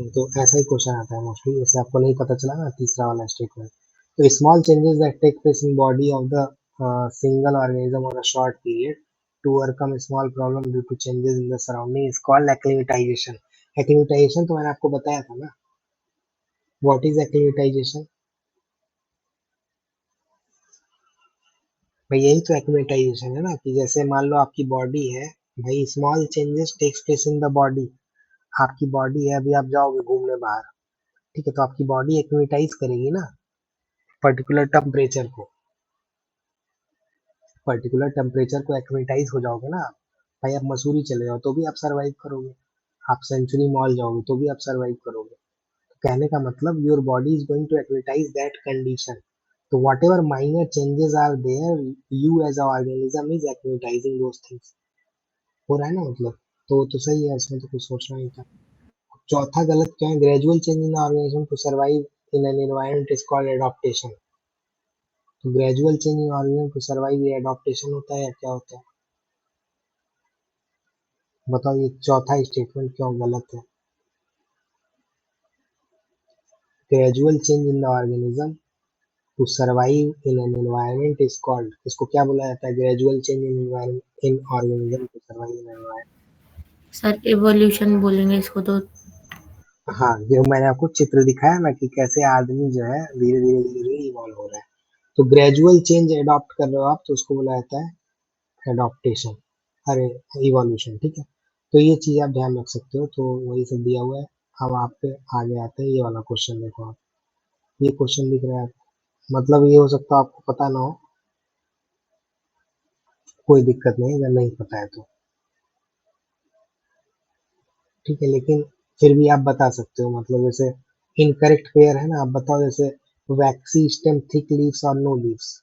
तो ऐसा ही क्वेश्चन आता है मोस्टली, जैसे आपको नहीं पता चला ना तीसरा वाला स्टेटमेंट। तो small changes that take place in body of the single organism on a short period to overcome small problem due to changes in the surrounding is called acclimatization. Acclimatization तो मैंने आपको बताया था ना, व्हाट इज एक्लिमेटाइजेशन? भाई यही तो acclimatisation है ना, कि जैसे मान लो आपकी बॉडी है, भाई small changes takes place in the body. आपकी बॉडी है, अभी आप जाओगे घूमने बाहर, ठीक है, तो आपकी बॉडी एक्लिमेटाइज करेगी ना पर्टिकुलर टेम्परेचर को, एक्लिमेटाइज हो जाओगे ना आप। भाई आप मसूरी चले जाओ तो भी आप सरवाइव करोगे, आप सेंचुरी मॉल जाओगे तो भी आप सरवाइव करोगे। तो कहने का मतलब your body is going to acclimatize that condition. तो whatever minor changes are there, you as a organism is acclimatizing those things. हो रहा है ना मतलब, तो सही है, इसमें तो कुछ सोचना नहीं था। चौथा गलत क्या है? Gradual change in organism to survive in an environment is called adaptation. तो gradual change in organism to survive ये एडॉप्टेशन होता है या क्या होता है? बताओ ये चौथा स्टेटमेंट क्यों गलत है? Gradual change in the organism to survive in an environment is called, इसको क्या बोला जाता है? Gradual change in organism to survive in environment. Sir evolution बोलेंगे इसको तो। हाँ, जो मैंने आपको चित्र दिखाया ना कि कैसे आदमी जो है धीरे धीरे धीरे धीरे इवॉल्व हो रहा है, तो ग्रेजुअल चेंज अडॉप्ट कर रहे हो आप, तो उसको बोला जाता है एडॉप्टेशन, अरे इवोल्यूशन, ठीक है। तो ये चीज आप ध्यान रख सकते हो, तो वही सब दिया हुआ है। अब आप पे आगे आते हैं, ये वाला क्वेश्चन देखो आप, ये क्वेश्चन दिख रहा है, मतलब ये हो सकता है आपको पता ना हो, कोई दिक्कत नहीं अगर नहीं पता है तो, ठीक है, लेकिन फिर भी आप बता सकते हो, मतलब जैसे इनकरेक्ट पेयर है ना, आप बताओ जैसे वैक्सी स्टेम थिक लीव्स और नो लीव्स,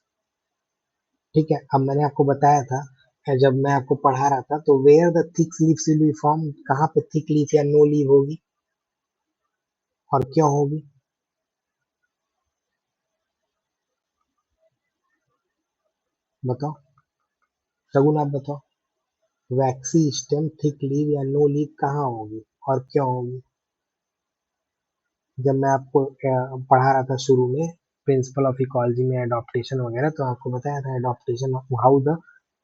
ठीक है। अब मैंने आपको बताया था, जब मैं आपको पढ़ा रहा था, तो where the thick leaves will be form, कहाँ पे थिक लीफ या नो लीव होगी और क्यों होगी? बताओ, शगुन आप बताओ, वैक्सी स्टेम थिक लीव या नो लीव कहाँ होगी और क्यों होगी? जब मैं आपको पढ़ा रहा था शुरू में प्रिंसिपल ऑफ इकोलॉजी में एडॉप्टेशन वगैरह, तो आपको बताया था adaptation, how the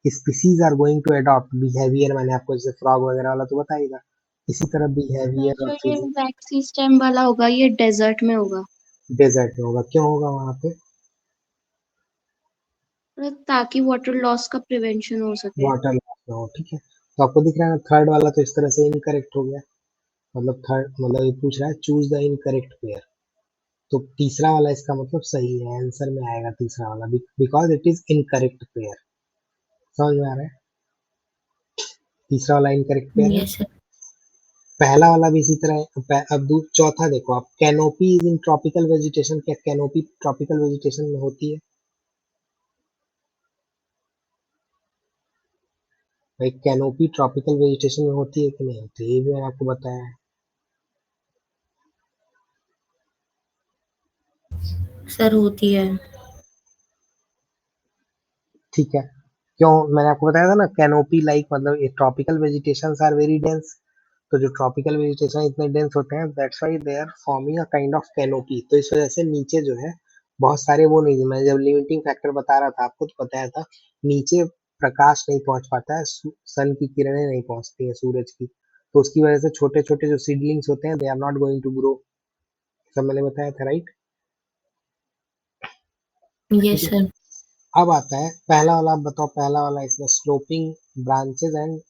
species are going to adopt behaviour, मैंने आपको जैसे फ्रॉग वगैरह वाला तो बता ही था, इसी तरह सर बिहेवियर और जो ये फिजिक्स। वैक्सी स्टेम वाला होगा ये डेजर्ट में होगा, डेजर्ट में होगा, क्यों होगा वहां पे? ताकि वाटर लॉस का प्रिवेंशन हो सके। वाटर लॉस ना हो, ठीक है। तो आपको दिख रहा है ना, थर्ड वाला तो इस तरह से इनकरेक्ट हो गया, मतलब थर्ड, मतलब ये पूछ रहा है चूज द इनकरेक्ट पेयर, तो तीसरा वाला इसका मतलब सही है, आंसर में आएगा तीसरा वाला, because it is incorrect pair. समझ में आ रहा है? तीसरा वाला इनकरेक्ट पेयर है। Yes sir. पहला वाला भी इसी तरह है। अब चौथा देखो आप, canopy is in tropical vegetation, क्या कैनोपी ट्रॉपिकल वेजिटेशन में होती है? भाई कैनोपी ट्रॉपिकल वेजिटेशन में होती है कि नहीं होती, ये भी मैंने आपको बताया है, सर होती है। ठीक है। क्यों? मैंने आपको बताया था ना, कैनोपी लाइक मतलब ये tropical vegetation are very dense, तो जो ट्रॉपिकल वेजिटेशन इतने डेंस होते हैं, that's why they are forming a kind of canopy, तो इस वजह से नीचे जो है बहुत सारे वो नहीं, मैं जब लिमिटिंग फैक्टर बता रहा था आपको, तो बताया था नीचे प्रकाश नहीं पहुंच पाता है, सन की किरणें नहीं पहुंचती है सूरज की, तो उसकी वजह से छोटे छोटे जो सीडलिंग्स होते हैं they are not going to grow, सब मैंने बताया था, राइट? ठीक यस है। सर। अब आता है पहला वाला, आप बताओ पहला वाला, इसमें sloping branches and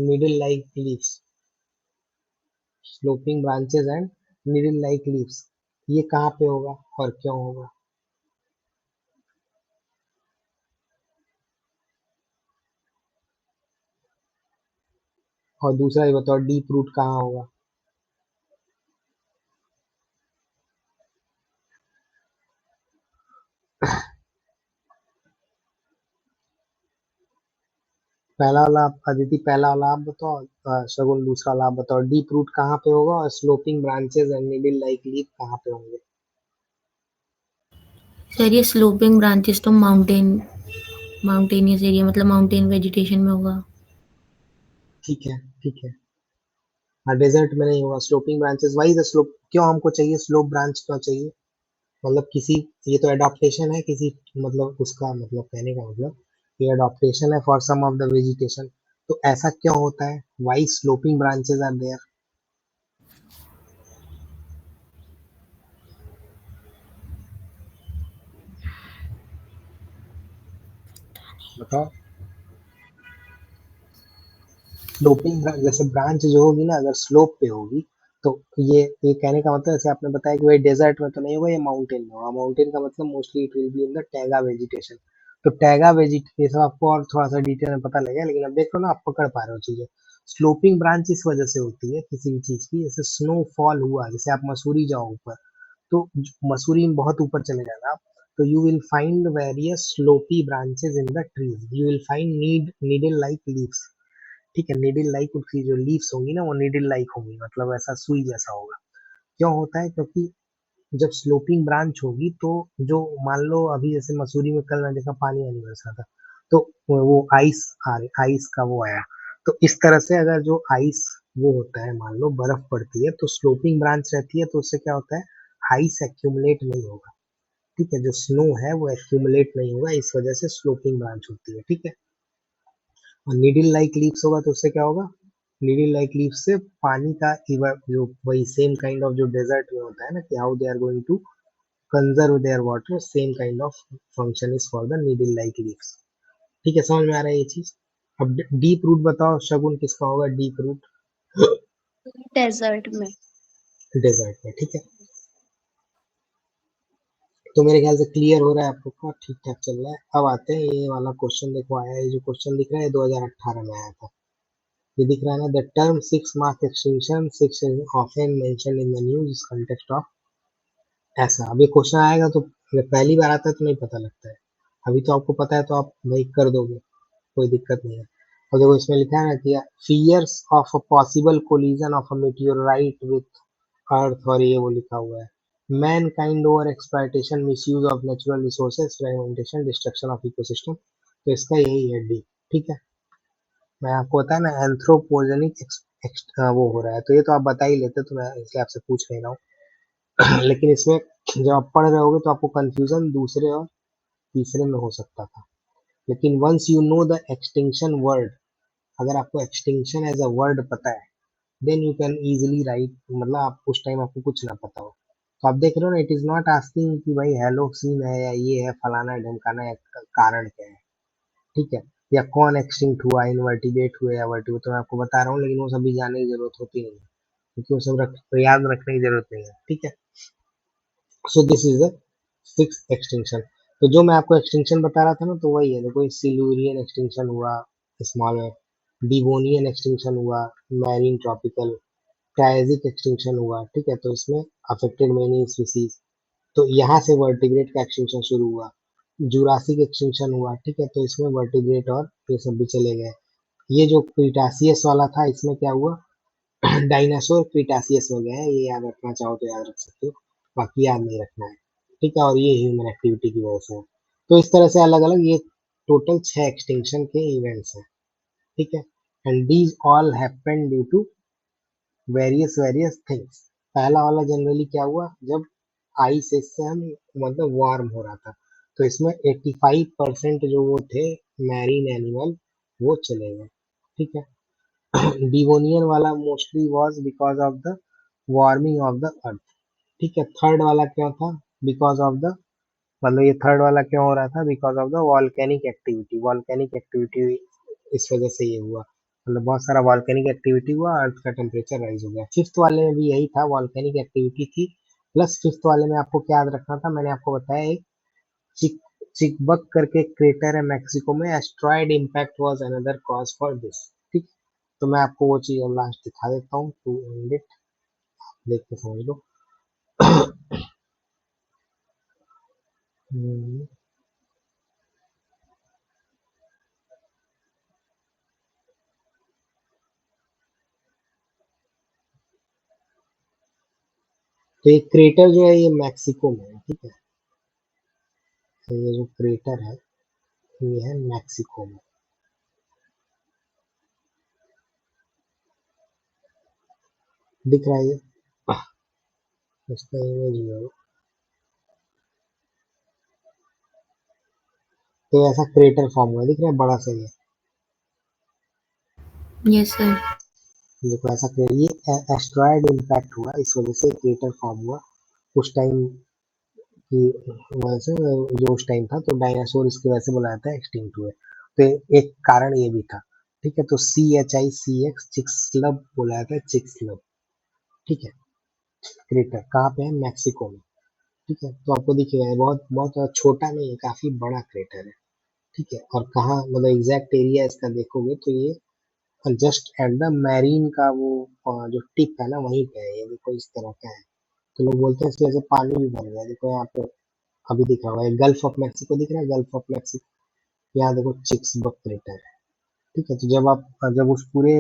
middle like leaves, sloping branches and middle like leaves, ये कहाँ पे होगा और क्यों होगा? और दूसरा ये बताओ डीप रूट कहाँ होगा? पहला वाला अदिति, पहला वाला आप बताओ, शगुन दूसरा वाला आप बताओ, डीप रूट कहाँ पे होगा और sloping branches and middle like leaf कहाँ पे होंगे? सर ये स्लोपिंग ब्रांचेस तो माउंटेनियस एरिया मतलब माउंटेन वेजिटेशन में होगा। ठीक है, ठीक है। हाँ, डेजर्ट में नहीं होगा, sloping branches, why the slope, क्यों हमको चाहिए स्लोप ब्रांच, क्यों चाहिए? मतलब किसी, ये तो एडॉप्टेशन है किसी, मतलब उसका मतलब कहने का मतलब ये एडॉप्टेशन है for some of the vegetation, तो ऐसा क्यों होता है, why sloping branches are there? बताओ। स्लोपिंग जैसे ब्रांच जो होगी ना, अगर स्लोप पे होगी तो ये कहने का मतलब, जैसे आपने बताया कि भाई डेजर्ट में तो नहीं होगा, ये माउंटेन में होगा। माउंटेन का मतलब mostly it will be in the taiga vegetation. तो टैगा वेजिटेशन आपको और थोड़ा सा डिटेल में पता लगेगा, लेकिन अब देख लो ना, आप पकड़ पा रहे हो चीजें। स्लोपिंग ब्रांच इस वजह से होती है किसी भी चीज की, जैसे स्नोफॉल हुआ, जैसे आप मसूरी जाओ ऊपर, तो मसूरी में बहुत ऊपर चले जाना आप, तो you will find various sloppy branches in the trees, you will find needle like leaves. ठीक है, नीडल लाइक, उसकी जो लीव्स होंगी ना वो नीडल लाइक होंगी, मतलब ऐसा सुई जैसा होगा। क्यों होता है? क्योंकि जब स्लोपिंग ब्रांच होगी तो जो, मान लो अभी जैसे मसूरी में कल मैं देखा पानी आने बरसा था, तो वो आइस का वो आया। तो इस तरह से अगर जो आइस वो होता है, मान लो बर्फ पड़ती है, तो स्लोपिंग ब्रांच रहती है, तो उससे क्या होता है, आइस एक्यूमुलेट नहीं होगा। ठीक है, जो स्नो है वो एक्यूमुलेट नहीं होगा, इस वजह से स्लोपिंग ब्रांच होती है। ठीक है, और नीडल लाइक लीव्स होगा तो उससे क्या होगा, नीडल लाइक लीव्स से पानी का जो वही सेम काइंड ऑफ जो डेजर्ट में होता है ना, कि how they are going to conserve their water, same kind of function is for the needle like leaves. ठीक है, समझ में आ रहा है ये चीज। अब डीप रूट बताओ, शगुन किसका होगा डीप रूट? डेजर्ट में। डेजर्ट में। ठीक है, तो मेरे ख्याल से क्लियर हो रहा है आप लोग का, ठीक ठाक चल रहा है। अब आते हैं ये वाला क्वेश्चन, देखो आया है, ये जो क्वेश्चन दिख रहा है 2018 में आया था। ये दिख रहा है ना, the term 6 mark extension 6 is often mentioned in the news context of, ऐसा। अब ये क्वेश्चन आएगा तो जब पहली बार आता है तो नहीं पता लगता है, अभी तो आपको पता है तो आप भाई कर दोगे, कोई दिक्कत नहीं है। और देखो इसमें लिखा है ना कि fears of a possible collision of a meteorite with earth, और ये वो लिखा हुआ है, mankind over exploitation misuse of natural resources fragmentation destruction of ecosystem. तो इसका यही है डी। ठीक है, मैं आपको बताया ना एंथ्रोपोजेनिक वो हो रहा है, तो ये तो आप बता ही लेते, तो मैं इसलिए आपसे पूछ नहीं रहा हूँ। लेकिन इसमें जब आप पढ़ रहे होगे तो आपको कंफ्यूजन दूसरे और तीसरे में हो सकता था, लेकिन once you know the extinction word, अगर आपको एक्सटिंक्शन एज अ वर्ड पता है, then you can easily write, मतलब आप उस टाइम आपको कुछ ना पता हो तो आप देख रहे हो ना, इट इज नॉट आस्किंग कि भाई हेलो सीन है या ये है फलाना ढमकाना है, कारण क्या है। ठीक है, या कौन एक्सटिंक्ट हुआ, इनवर्टिब्रेट हुए या वर्टिब्रेट, तो मैं आपको बता रहा हूँ, लेकिन वो सब भी जानने की जरूरत होती नहीं है, क्योंकि वो सब याद रखने की जरूरत नहीं है। ठीक है, so this is the six extinction. तो जो मैं आपको एक्सटिंक्शन बता रहा था ना, तो वही है, देखो सिल्यूरियन एक्सटिंक्शन हुआ स्मॉल में, डिवोनियन एक्सटिंक्शन हुआ, मैरीन ट्रॉपिकल, ट्रायजिक एक्सटिंक्शन हुआ। ठीक है, तो इसमें अफेक्टेड मेनी स्पीसीज, तो यहाँ से वर्टिब्रेट का एक्सटिंक्शन शुरू हुआ। जुरासिक एक्सटिंक्शन हुआ। ठीक है, तो इसमें वर्टिब्रेट और ये सब भी चले गए। ये जो क्रीटासियस वाला था, इसमें क्या हुआ, डायनासोर क्रीटासियस में गए हैं, ये याद रखना चाहो तो याद रख सकते हो, बाकी याद नहीं रखना है। ठीक है, और ये ह्यूमन एक्टिविटी की वजह से है। तो इस तरह से अलग अलग ये टोटल 6 एक्सटिंक्शन के इवेंट्स हैं। ठीक है, and these all happened due to various various things. पहला वाला जनरली क्या हुआ, जब आइस से हम, मतलब वार्म हो रहा था, तो इसमें 85% जो वो थे मैरीन एनिमल, वो चले गए। ठीक है, डिवोनियन वाला mostly was because of the warming of the अर्थ। ठीक है, थर्ड वाला क्यों था, बिकॉज ऑफ द, मतलब ये थर्ड वाला क्यों हो रहा था, because of the volcanic activity. Volcanic activity इस वजह से ये हुआ, मतलब बहुत सारा वॉल्केनिक एक्टिविटी हुआ, अर्थ का टेम्परेचर राइज हो गया। फिफ्थ वाले में भी यही था, वॉल्केनिक एक्टिविटी थी, प्लस फिफ्थ वाले में आपको क्या याद रखना था, मैंने आपको बताया एक चिक चिकबक करके क्रेटर है मैक्सिको में, asteroid impact was another cause for this. ठीक, तो मैं आपको वो चीज लास्ट दिखा देता हूँ, टू एंड इट, देख के समझ लो। हम्म, तो ये क्रेटर जो है ये मैक्सिको में है। ठीक है, तो ये जो क्रेटर है ये है मैक्सिको में, दिख रहा है ये, इसका इमेज जो है, तो ऐसा क्रेटर फॉर्म हुआ, दिख रहा है बड़ा सा ये, यस सर। देखो ऐसा ये एस्ट्रॉयड इम्पैक्ट हुआ, इस वजह से क्रेटर फॉर्म हुआ उस टाइम की वजह से, जो उस टाइम था, तो डायनासोर इसकी वजह से बोला जाता है एक्सटिंक्ट हुए। तो एक कारण ये भी था, ठीक है। तो CHICX चिक्सलब बोला जाता है, चिक्सलब, ठीक है। क्रेटर कहाँ पे है? मैक्सिको में, ठीक है। तो आपको दिखेगा ये बहुत बहुत छोटा नहीं है, काफी बड़ा क्रेटर है, ठीक है। और कहाँ मतलब एग्जैक्ट एरिया इसका देखोगे तो ये जस्ट एट द मैरीन का वो जो टिप है ना, वहीं पे है ये, देखो इस तरह का है। तो लोग बोलते हैं इसकी वजह से पानी भी भर गया, देखो यहाँ पे अभी दिख रहा होगा, गल्फ ऑफ मैक्सिको दिख रहा है, गल्फ ऑफ मैक्सिको, यहाँ देखो चिक्सबर्ग क्रेटर है, ठीक है। तो जब उस पूरे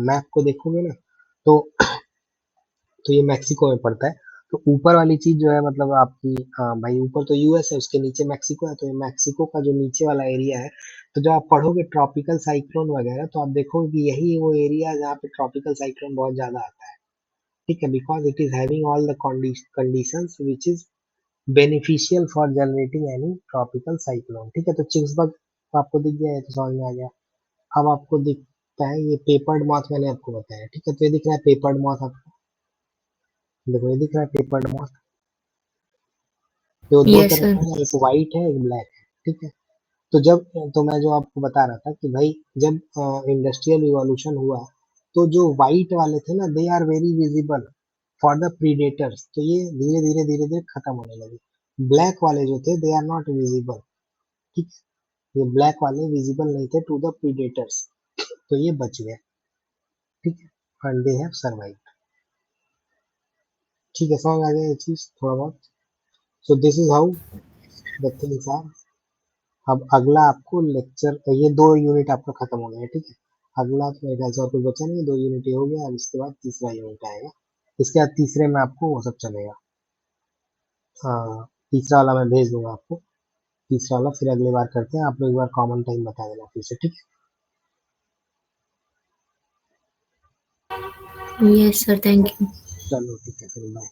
मैप को देखोगे ना, तो ये मैक्सिको में पड़ता है। तो ऊपर वाली चीज जो है मतलब आपकी भाई ऊपर तो यूएस है, उसके नीचे मैक्सिको है, तो ये मैक्सिको का जो नीचे वाला एरिया है, तो जब आप पढ़ोगे ट्रॉपिकल साइक्लोन वगैरह, तो आप देखोगे कि यही वो एरिया है जहाँ पे ट्रॉपिकल साइक्लोन बहुत ज्यादा आता है, ठीक है। Because it is having all the conditions which is beneficial for generating any tropical cyclone, ठीक है। तो चिक्सबर्ग आपको दिख गया है, तो समझ में आ गया। अब आपको दिखता है ये पेपर्ड मॉथ, मैंने आपको बताया, ठीक है। तो ये दिख रहा है पेपर्ड मॉथ आपको, देखो ये दिख रहा है पेपर्ड मॉथ। तो दो यस तरह सर। का है, एक वाइट है, एक ब्लैक है, ठीक है। तो जब तो मैं जो आपको बता रहा था कि भाई जब इंडस्ट्रियल रिवॉल्यूशन हुआ, तो जो वाइट वाले थे ना, they are very visible for the predators, तो ये धीरे धीरे धीरे धीरे खत्म होने लगे। ब्लैक वाले जो थे दे आर नॉट विजिबल, ठीक है। ये ब्लैक वाले विजिबल नहीं थे टू द प्रीडेटर्स, तो ये बच गए, ठीक है। एंड दे हैव सर्वाइव, ठीक है। समझ आ गया ये चीज थोड़ा बहुत। So this is how the things are. अब अगला आपको लेक्चर, ये 2 यूनिट आपका खत्म हो गया है, ठीक है। अगला तो मेरे ख्याल से और कुछ बचा नहीं, 2 यूनिट ये हो गया। अब इसके बाद तीसरा यूनिट आएगा, इसके बाद तीसरे में आपको वो सब चलेगा। हाँ, तीसरा वाला मैं भेज दूंगा आपको, तीसरा वाला फिर अगली बार करते हैं। आप लोग एक बार कॉमन टाइम बता देना फिर से, ठीक यस सर, थैंक है। यू। चलो ठीक है, फिर बाय।